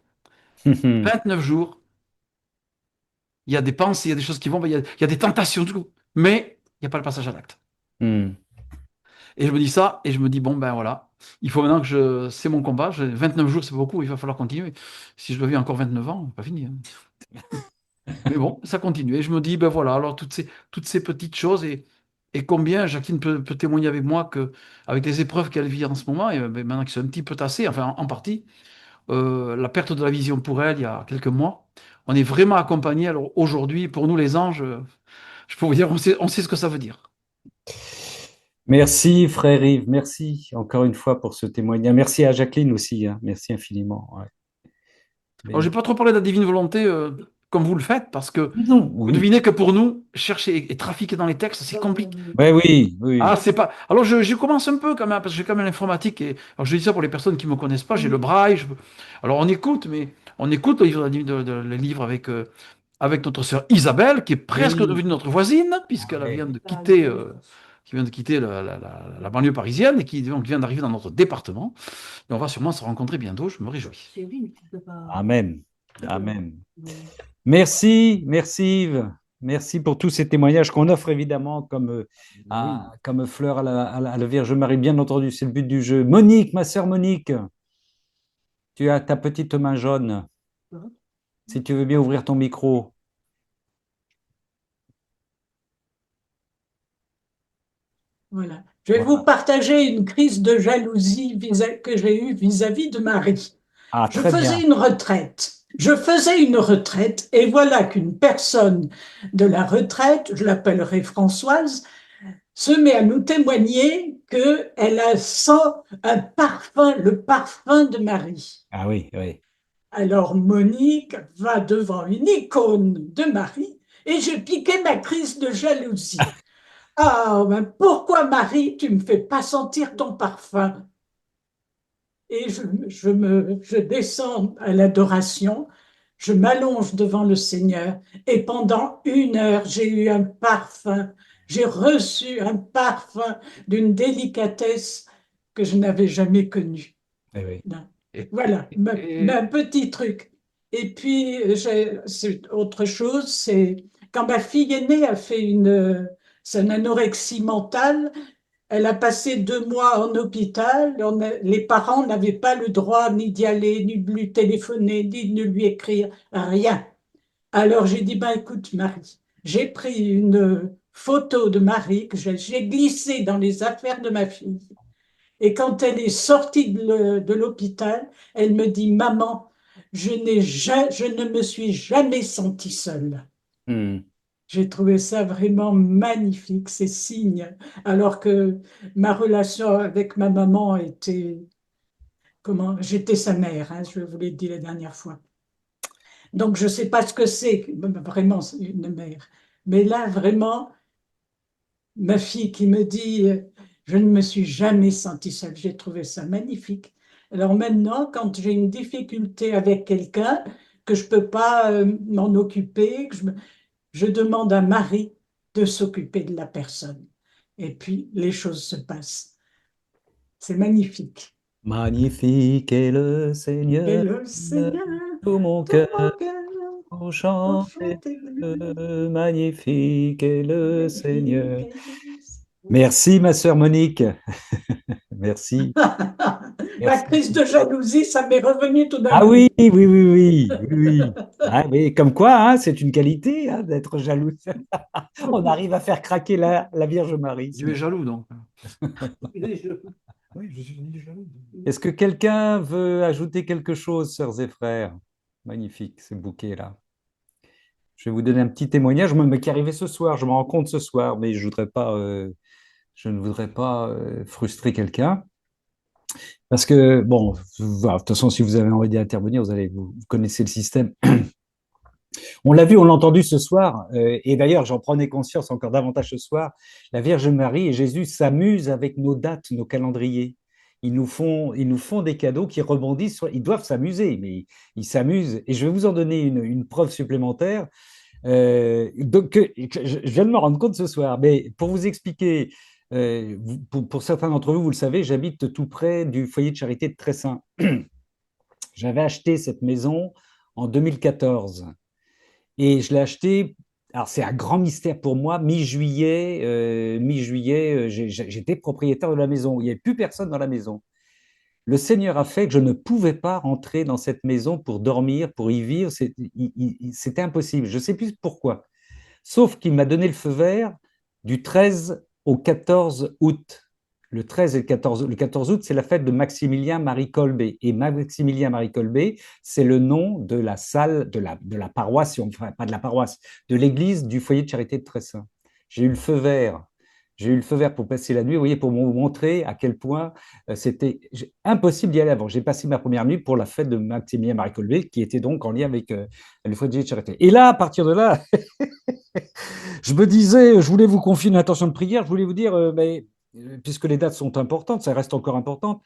29 jours, il y a des pensées, il y a des choses qui vont, il y a des tentations, tout. Mais il n'y a pas le passage à l'acte.
Hmm.
Et je me dis ça, et je me dis, bon, ben voilà, il faut maintenant c'est mon combat. 29 jours, c'est beaucoup, il va falloir continuer. Si je dois vivre encore 29 ans, pas fini, hein. Mais bon, ça continue. Et je me dis, ben voilà, alors toutes ces petites choses, et combien Jacqueline peut témoigner avec moi que, avec les épreuves qu'elle vit en ce moment, et ben, maintenant qu'ils sont un petit peu tassées, enfin en partie, la perte de la vision pour elle il y a quelques mois, on est vraiment accompagné. Alors aujourd'hui, pour nous les anges, je peux vous dire, on sait ce que ça veut dire.
Merci, frère Yves. Merci encore une fois pour ce témoignage. Merci à Jacqueline aussi, hein. Merci infiniment. Ouais.
Alors, j'ai pas trop parlé de la divine volonté comme vous le faites, parce que
Non,
vous
oui.
devinez que pour nous, chercher et trafiquer dans les textes, c'est compliqué.
Ouais, oui, oui.
Ah, c'est pas. Alors, je commence un peu quand même, parce que j'ai quand même l'informatique. Alors, je dis ça pour les personnes qui me connaissent pas. J'ai le braille. Alors, on écoute, mais on écoute le livre avec notre sœur Isabelle, qui est presque
Oui.
devenue notre voisine, puisqu'elle
Ouais.
vient de quitter, la banlieue parisienne et qui donc vient d'arriver dans notre département. Et on va sûrement se rencontrer bientôt. Je me réjouis.
Amen. Amen. Merci, merci Yves. Merci pour tous ces témoignages qu'on offre évidemment comme fleur à la Vierge Marie. Bien entendu, c'est le but du jeu. Monique, ma sœur Monique, tu as ta petite main jaune. Si tu veux bien ouvrir ton micro.
Voilà. Je vais vous partager une crise de jalousie que j'ai eue vis-à-vis de Marie.
Ah,
Je
très bien.
faisais une retraite. Je faisais une retraite et voilà qu'une personne de la retraite, je l'appellerai Françoise, se met à nous témoigner qu'elle a sent un parfum, le parfum de Marie.
Ah oui, oui.
Alors Monique va devant une icône de Marie et j'ai piqué ma crise de jalousie. Ah, ben pourquoi Marie, tu me fais pas sentir ton parfum? Et je descends à l'adoration, je m'allonge devant le Seigneur et pendant 1 heure, j'ai eu un parfum, j'ai reçu un parfum d'une délicatesse que je n'avais jamais connue.
Oui, oui.
Voilà, un petit truc. Et puis, c'est autre chose, c'est quand ma fille aînée a fait c'est une anorexie mentale, elle a passé 2 mois en hôpital. Les parents n'avaient pas le droit ni d'y aller, ni de lui téléphoner, ni de lui écrire, rien. Alors j'ai dit, ben écoute Marie, j'ai pris une photo de Marie que j'ai glissée dans les affaires de ma fille. Et quand elle est sortie de l'hôpital, elle me dit, maman, je ne me suis jamais sentie seule.
Hmm.
J'ai trouvé ça vraiment magnifique, ces signes, alors que ma relation avec ma maman était, j'étais sa mère, hein, je vous l'ai dit la dernière fois. Donc je ne sais pas ce que c'est vraiment une mère. Mais là, vraiment, ma fille qui me dit, je ne me suis jamais sentie seule, j'ai trouvé ça magnifique. Alors maintenant, quand j'ai une difficulté avec quelqu'un, que je ne peux pas m'en occuper, je demande à Marie de s'occuper de la personne. Et puis, les choses se passent. C'est magnifique.
Magnifique est le
Et
Seigneur,
le Seigneur,
tout mon
tout mon
cœur,
cœur,
pour
pour
chanter.
chanter de lui.
Magnifique est le
Magnifique
Seigneur.
est le Seigneur.
Merci, ma sœur Monique. Merci.
Ma
Merci.
crise de jalousie, ça m'est revenu tout d'un
Ah
coup.
oui, oui, oui, oui, oui, oui. Ah oui, comme quoi, hein, c'est une qualité hein, d'être jaloux. On arrive à faire craquer la Vierge Marie.
Dieu est jaloux, donc.
Oui, je suis jaloux. Est-ce que quelqu'un veut ajouter quelque chose, sœurs et frères? Magnifique, ce bouquet-là. Je vais vous donner un petit témoignage, moi, mais qui est arrivé ce soir. Je me rends compte ce soir, mais je ne voudrais pas frustrer quelqu'un. Parce que, bon, voilà, de toute façon, si vous avez envie d'intervenir, vous connaissez le système. On l'a vu, on l'a entendu ce soir, et d'ailleurs, j'en prenais conscience encore davantage ce soir. La Vierge Marie et Jésus s'amusent avec nos dates, nos calendriers. Ils nous font des cadeaux qui rebondissent ils doivent s'amuser, mais ils s'amusent. Et je vais vous en donner une preuve supplémentaire. Donc, je viens de me rendre compte ce soir, mais pour vous expliquer, Pour certains d'entre vous, vous le savez, j'habite tout près du foyer de charité de Tressin. J'avais acheté cette maison en 2014 et je l'ai achetée. Alors, c'est un grand mystère pour moi. Mi-juillet, j'étais propriétaire de la maison. Il n'y avait plus personne dans la maison. Le Seigneur a fait que je ne pouvais pas rentrer dans cette maison pour dormir, pour y vivre. C'était impossible. Je ne sais plus pourquoi. Sauf qu'il m'a donné le feu vert du 13 au 14 août. Le 13 et le 14 août, c'est la fête de Maximilien-Marie Kolbe. Et Maximilien-Marie Kolbe, c'est le nom de la salle, de la paroisse, enfin pas de la paroisse, de l'église du foyer de charité de Tressin. J'ai eu le feu vert. J'ai eu le feu vert pour passer la nuit, vous voyez, pour vous montrer à quel point c'était impossible d'y aller avant. J'ai passé ma première nuit pour la fête de Maximilien-Marie Kolbe, qui était donc en lien avec le foyer de charité. Et là, à partir de là, je me disais, je voulais vous confier une intention de prière, je voulais vous dire, puisque les dates sont importantes, ça reste encore important,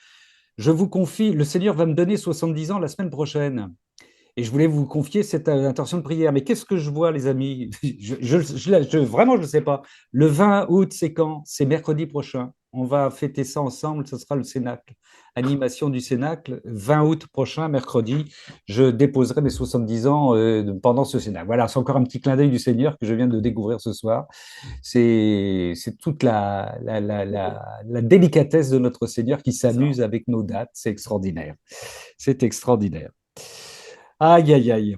je vous confie, le Seigneur va me donner 70 ans la semaine prochaine. Et je voulais vous confier cette intention de prière. Mais qu'est-ce que je vois, les amis? Vraiment, je ne sais pas. Le 20 août, c'est quand? C'est mercredi prochain. On va fêter ça ensemble. Ce sera le Cénacle. Animation du Cénacle. 20 août prochain, mercredi, je déposerai mes 70 ans pendant ce Cénacle. Voilà, c'est encore un petit clin d'œil du Seigneur que je viens de découvrir ce soir. C'est toute la délicatesse de notre Seigneur qui s'amuse avec nos dates. C'est extraordinaire. C'est extraordinaire. Aïe, aïe, aïe.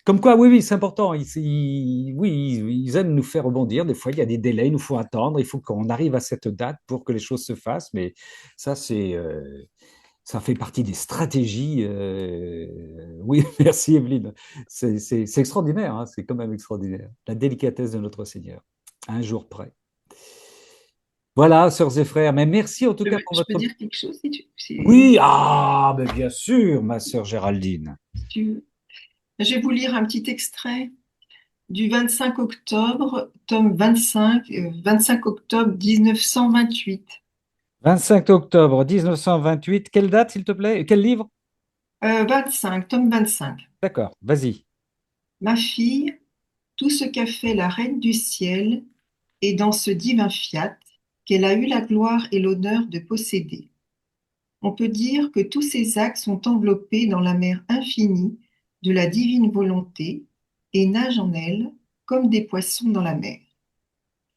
Comme quoi, oui, oui, c'est important. Oui, ils aiment nous faire rebondir. Des fois, il y a des délais, il nous faut attendre. Il faut qu'on arrive à cette date pour que les choses se fassent. Mais ça, ça fait partie des stratégies. Oui, merci, Evelyne. C'est extraordinaire. Hein, c'est quand même extraordinaire. La délicatesse de notre Seigneur. Un jour près. Voilà, sœurs et frères. Mais merci en tout cas pour
Je
votre.
peux dire quelque chose
Oui, ah, mais bien sûr, ma sœur Géraldine.
si tu veux. Je vais vous lire un petit extrait du 25 octobre, tome 25, 25 octobre 1928.
25 octobre 1928. Quelle date, s'il te plaît? Quel livre?
25, tome 25.
D'accord, vas-y.
Ma fille, tout ce qu'a fait la Reine du ciel est dans ce divin fiat qu'elle a eu la gloire et l'honneur de posséder. On peut dire que tous ces actes sont enveloppés dans la mer infinie de la divine volonté et nagent en elle comme des poissons dans la mer.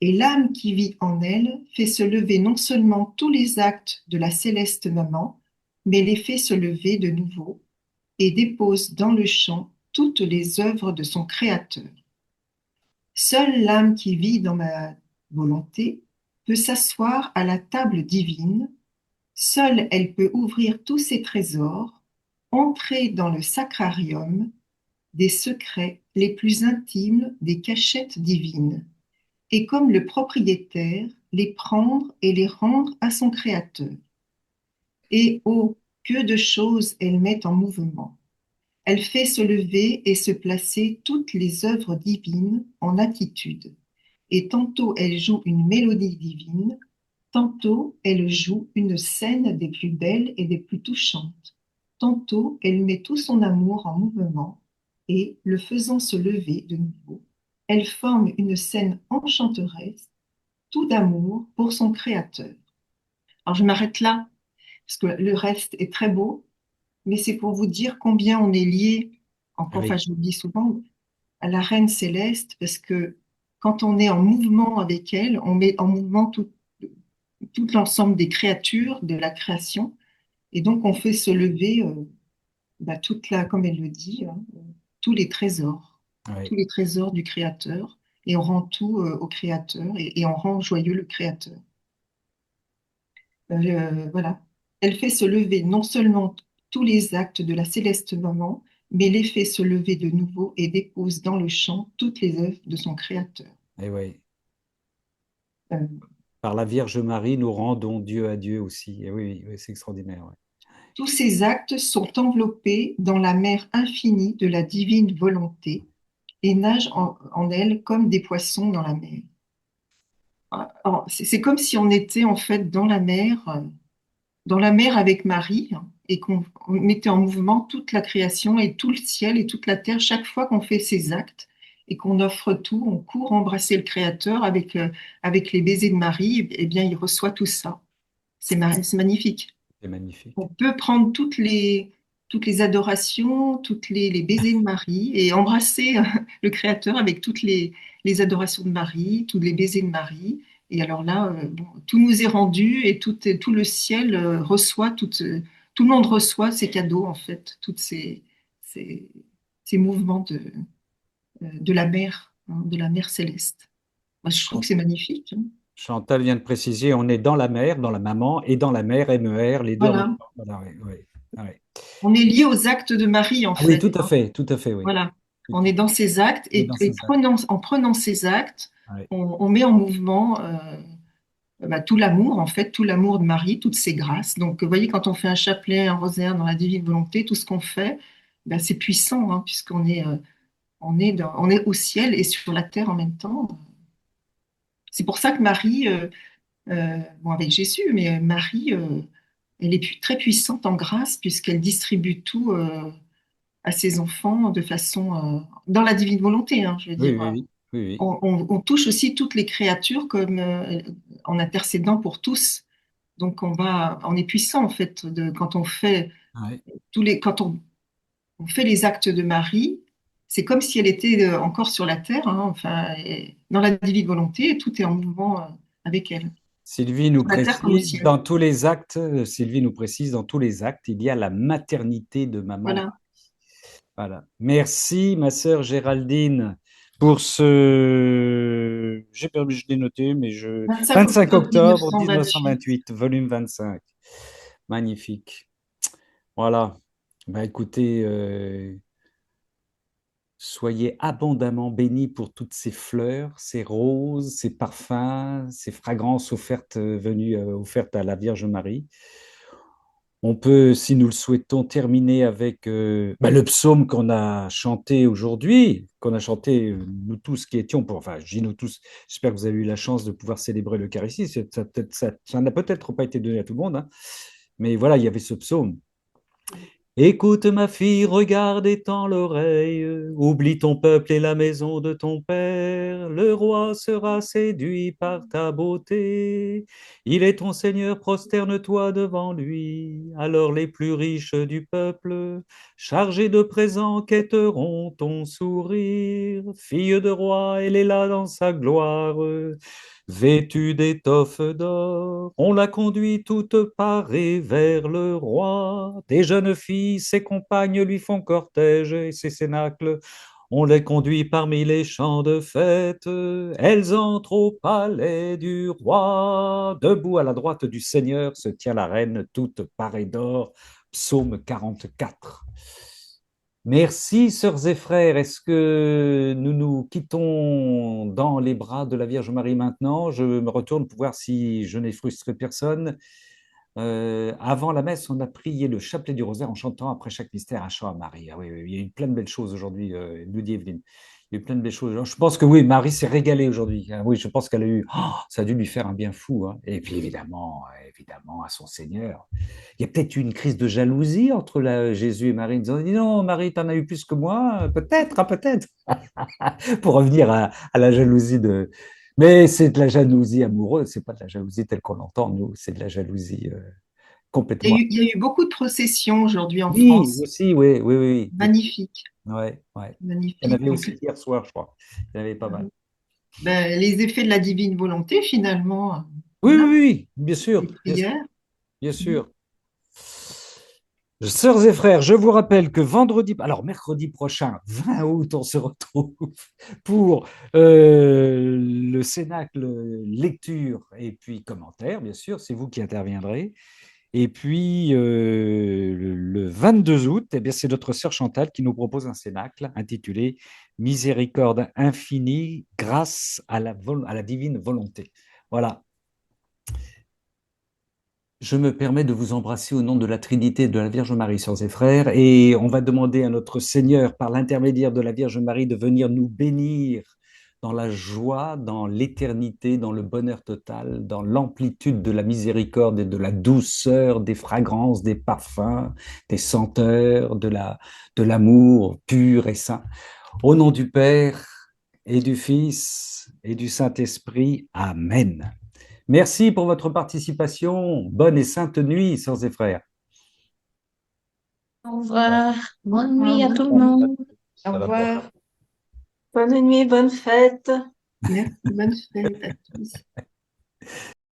Et l'âme qui vit en elle fait se lever non seulement tous les actes de la céleste maman, mais les fait se lever de nouveau et dépose dans le champ toutes les œuvres de son Créateur. Seule l'âme qui vit dans ma volonté peut s'asseoir à la table divine. Seule elle peut ouvrir tous ses trésors, entrer dans le sacrarium des secrets les plus intimes des cachettes divines, et comme le propriétaire, les prendre et les rendre à son Créateur. Et oh, que de choses elle met en mouvement! Elle fait se lever et se placer toutes les œuvres divines en attitude, et tantôt elle joue une mélodie divine, tantôt elle joue une scène des plus belles et des plus touchantes, tantôt elle met tout son amour en mouvement, et, le faisant se lever de nouveau, elle forme une scène enchanteresse, tout d'amour pour son Créateur. Alors je m'arrête là, parce que le reste est très beau, mais c'est pour vous dire combien on est lié, enfin je le dis souvent, à la Reine Céleste, parce que quand on est en mouvement avec elle, on met en mouvement tout l'ensemble des créatures, de la création, et donc on fait se lever comme elle le dit, tous les trésors, tous les trésors du Créateur, et on rend tout au Créateur, et on rend joyeux le Créateur. Voilà. Elle fait se lever non seulement tous les actes de la céleste maman, mais les fait se lever de nouveau et dépose dans le champ toutes les œuvres de son Créateur.
Et oui.
Euh,
Par la Vierge Marie, nous rendons Dieu à Dieu aussi. Et oui, oui, c'est extraordinaire. Ouais.
Tous ces actes sont enveloppés dans la mer infinie de la divine volonté et nagent en elle comme des poissons dans la mer. C'est comme si on était en fait dans la mer avec Marie, et qu'on mettait en mouvement toute la création et tout le ciel et toute la terre chaque fois qu'on fait ces actes. et qu'on offre tout, on court embrasser le Créateur avec les baisers de Marie, eh bien, il reçoit tout ça. C'est magnifique.
C'est magnifique.
On peut prendre toutes les adorations, les baisers de Marie et embrasser le Créateur avec toutes les adorations de Marie, tous les baisers de Marie. Et alors là, bon, tout nous est rendu et tout le ciel reçoit, tout le monde reçoit ces cadeaux, en fait, ces, ces mouvements de la mer céleste. Moi, je trouve que c'est magnifique, hein.
Chantal vient de préciser, on est dans la mer, dans la maman, et dans la mer, MER, les deux en même
Voilà.
temps. Voilà, ouais.
On est lié aux actes de Marie, en
Ah oui,
fait, hein.
tout à fait, oui.
Voilà. On est dans ces actes
On est dans ces actes.
en prenant ces actes,
Ouais.
on met en mouvement tout l'amour, en fait, tout l'amour de Marie, toutes ses grâces. Donc, vous voyez, quand on fait un chapelet, un rosaire dans la divine volonté, tout ce qu'on fait, ben, c'est puissant, hein, puisqu'on est, on est au ciel et sur la terre en même temps. C'est pour ça que Marie, bon, avec Jésus, mais Marie, elle est très puissante en grâce, puisqu'elle distribue tout à ses enfants de façon, dans la divine volonté, hein, je veux
Oui,
dire.
oui.
On touche aussi toutes les créatures comme en intercédant pour tous. Donc on est puissant en fait quand on fait
Ouais.
on fait les actes de Marie. C'est comme si elle était encore sur la terre, hein, enfin, dans la divine volonté, et tout est en mouvement avec elle.
Sylvie nous
Sur la terre comme au
précise,
ciel.
dans tous les actes, il y a la maternité de maman.
Voilà.
Voilà. Merci, ma sœur Géraldine, pour ce. J'ai perdu, je l'ai noté, mais 25
octobre
octobre
1928.
1928, volume 25. Magnifique. Voilà. Bah, écoutez, soyez abondamment bénis pour toutes ces fleurs, ces roses, ces parfums, ces fragrances offertes à la Vierge Marie. On peut, si nous le souhaitons, terminer avec le psaume qu'on a chanté aujourd'hui, qu'on a chanté nous tous qui étions enfin, je dis nous tous, j'espère que vous avez eu la chance de pouvoir célébrer l'Eucharistie. Ça n'a peut-être pas été donné à tout le monde, hein, mais voilà, il y avait ce psaume. Écoute ma fille, regarde et tends l'oreille, oublie ton peuple et la maison de ton père, le roi sera séduit par ta beauté, il est ton Seigneur, prosterne-toi devant lui, alors les plus riches du peuple, chargés de présents, quêteront ton sourire, fille de roi, elle est là dans sa gloire, vêtue d'étoffes d'or, on la conduit toute parée vers le roi. Des jeunes filles, ses compagnes lui font cortège et ses cénacles. On les conduit parmi les champs de fête. Elles entrent au palais du roi. Debout à la droite du Seigneur se tient la reine toute parée d'or. Psaume 44. Merci, sœurs et frères. Est-ce que nous nous quittons dans les bras de la Vierge Marie maintenant? Je me retourne pour voir si je n'ai frustré personne. Avant la messe, on a prié le chapelet du rosaire en chantant après chaque mystère un chant à Marie. Ah oui, oui, il y a eu plein de belles choses aujourd'hui, nous dit Evelyne. Il y a eu plein de belles choses. Alors, je pense que oui, Marie s'est régalée aujourd'hui. Ah oui, je pense qu'elle a eu. Ça a dû lui faire un bien fou, hein. Et puis évidemment, à son Seigneur. Il y a peut-être eu une crise de jalousie entre Jésus et Marie, en disant non, Marie, t'en as eu plus que moi, peut-être, hein, peut-être. Pour revenir à la jalousie de. Mais c'est de la jalousie amoureuse, c'est pas de la jalousie telle qu'on l'entend, nous, c'est de la jalousie complètement.
Il y a eu beaucoup de processions aujourd'hui en
Oui,
France.
aussi, oui.
Magnifique.
Ouais.
Magnifique.
Il y en avait aussi hier soir, je crois. Il y en avait pas mal.
Ben, les effets de la divine volonté, finalement.
Oui,
Voilà.
oui, bien sûr.
Les prières.
Bien sûr. Sœurs et frères, je vous rappelle que mercredi prochain, 20 août, on se retrouve pour le Cénacle lecture et puis commentaire, bien sûr, c'est vous qui interviendrez. Et puis le 22 août, eh bien, c'est notre sœur Chantal qui nous propose un cénacle intitulé Miséricorde infinie grâce à la divine volonté. Voilà. Je me permets de vous embrasser au nom de la Trinité de la Vierge Marie, sœurs et frères, et on va demander à notre Seigneur, par l'intermédiaire de la Vierge Marie, de venir nous bénir dans la joie, dans l'éternité, dans le bonheur total, dans l'amplitude de la miséricorde et de la douceur, des fragrances, des parfums, des senteurs, de l'amour pur et saint. Au nom du Père et du Fils et du Saint-Esprit. Amen. Merci pour votre participation. Bonne et sainte nuit, sœurs et frères.
Au revoir. Bonne nuit à tout le monde.
Au revoir.
Bonne nuit, bonne fête.
Merci, bonne fête à tous.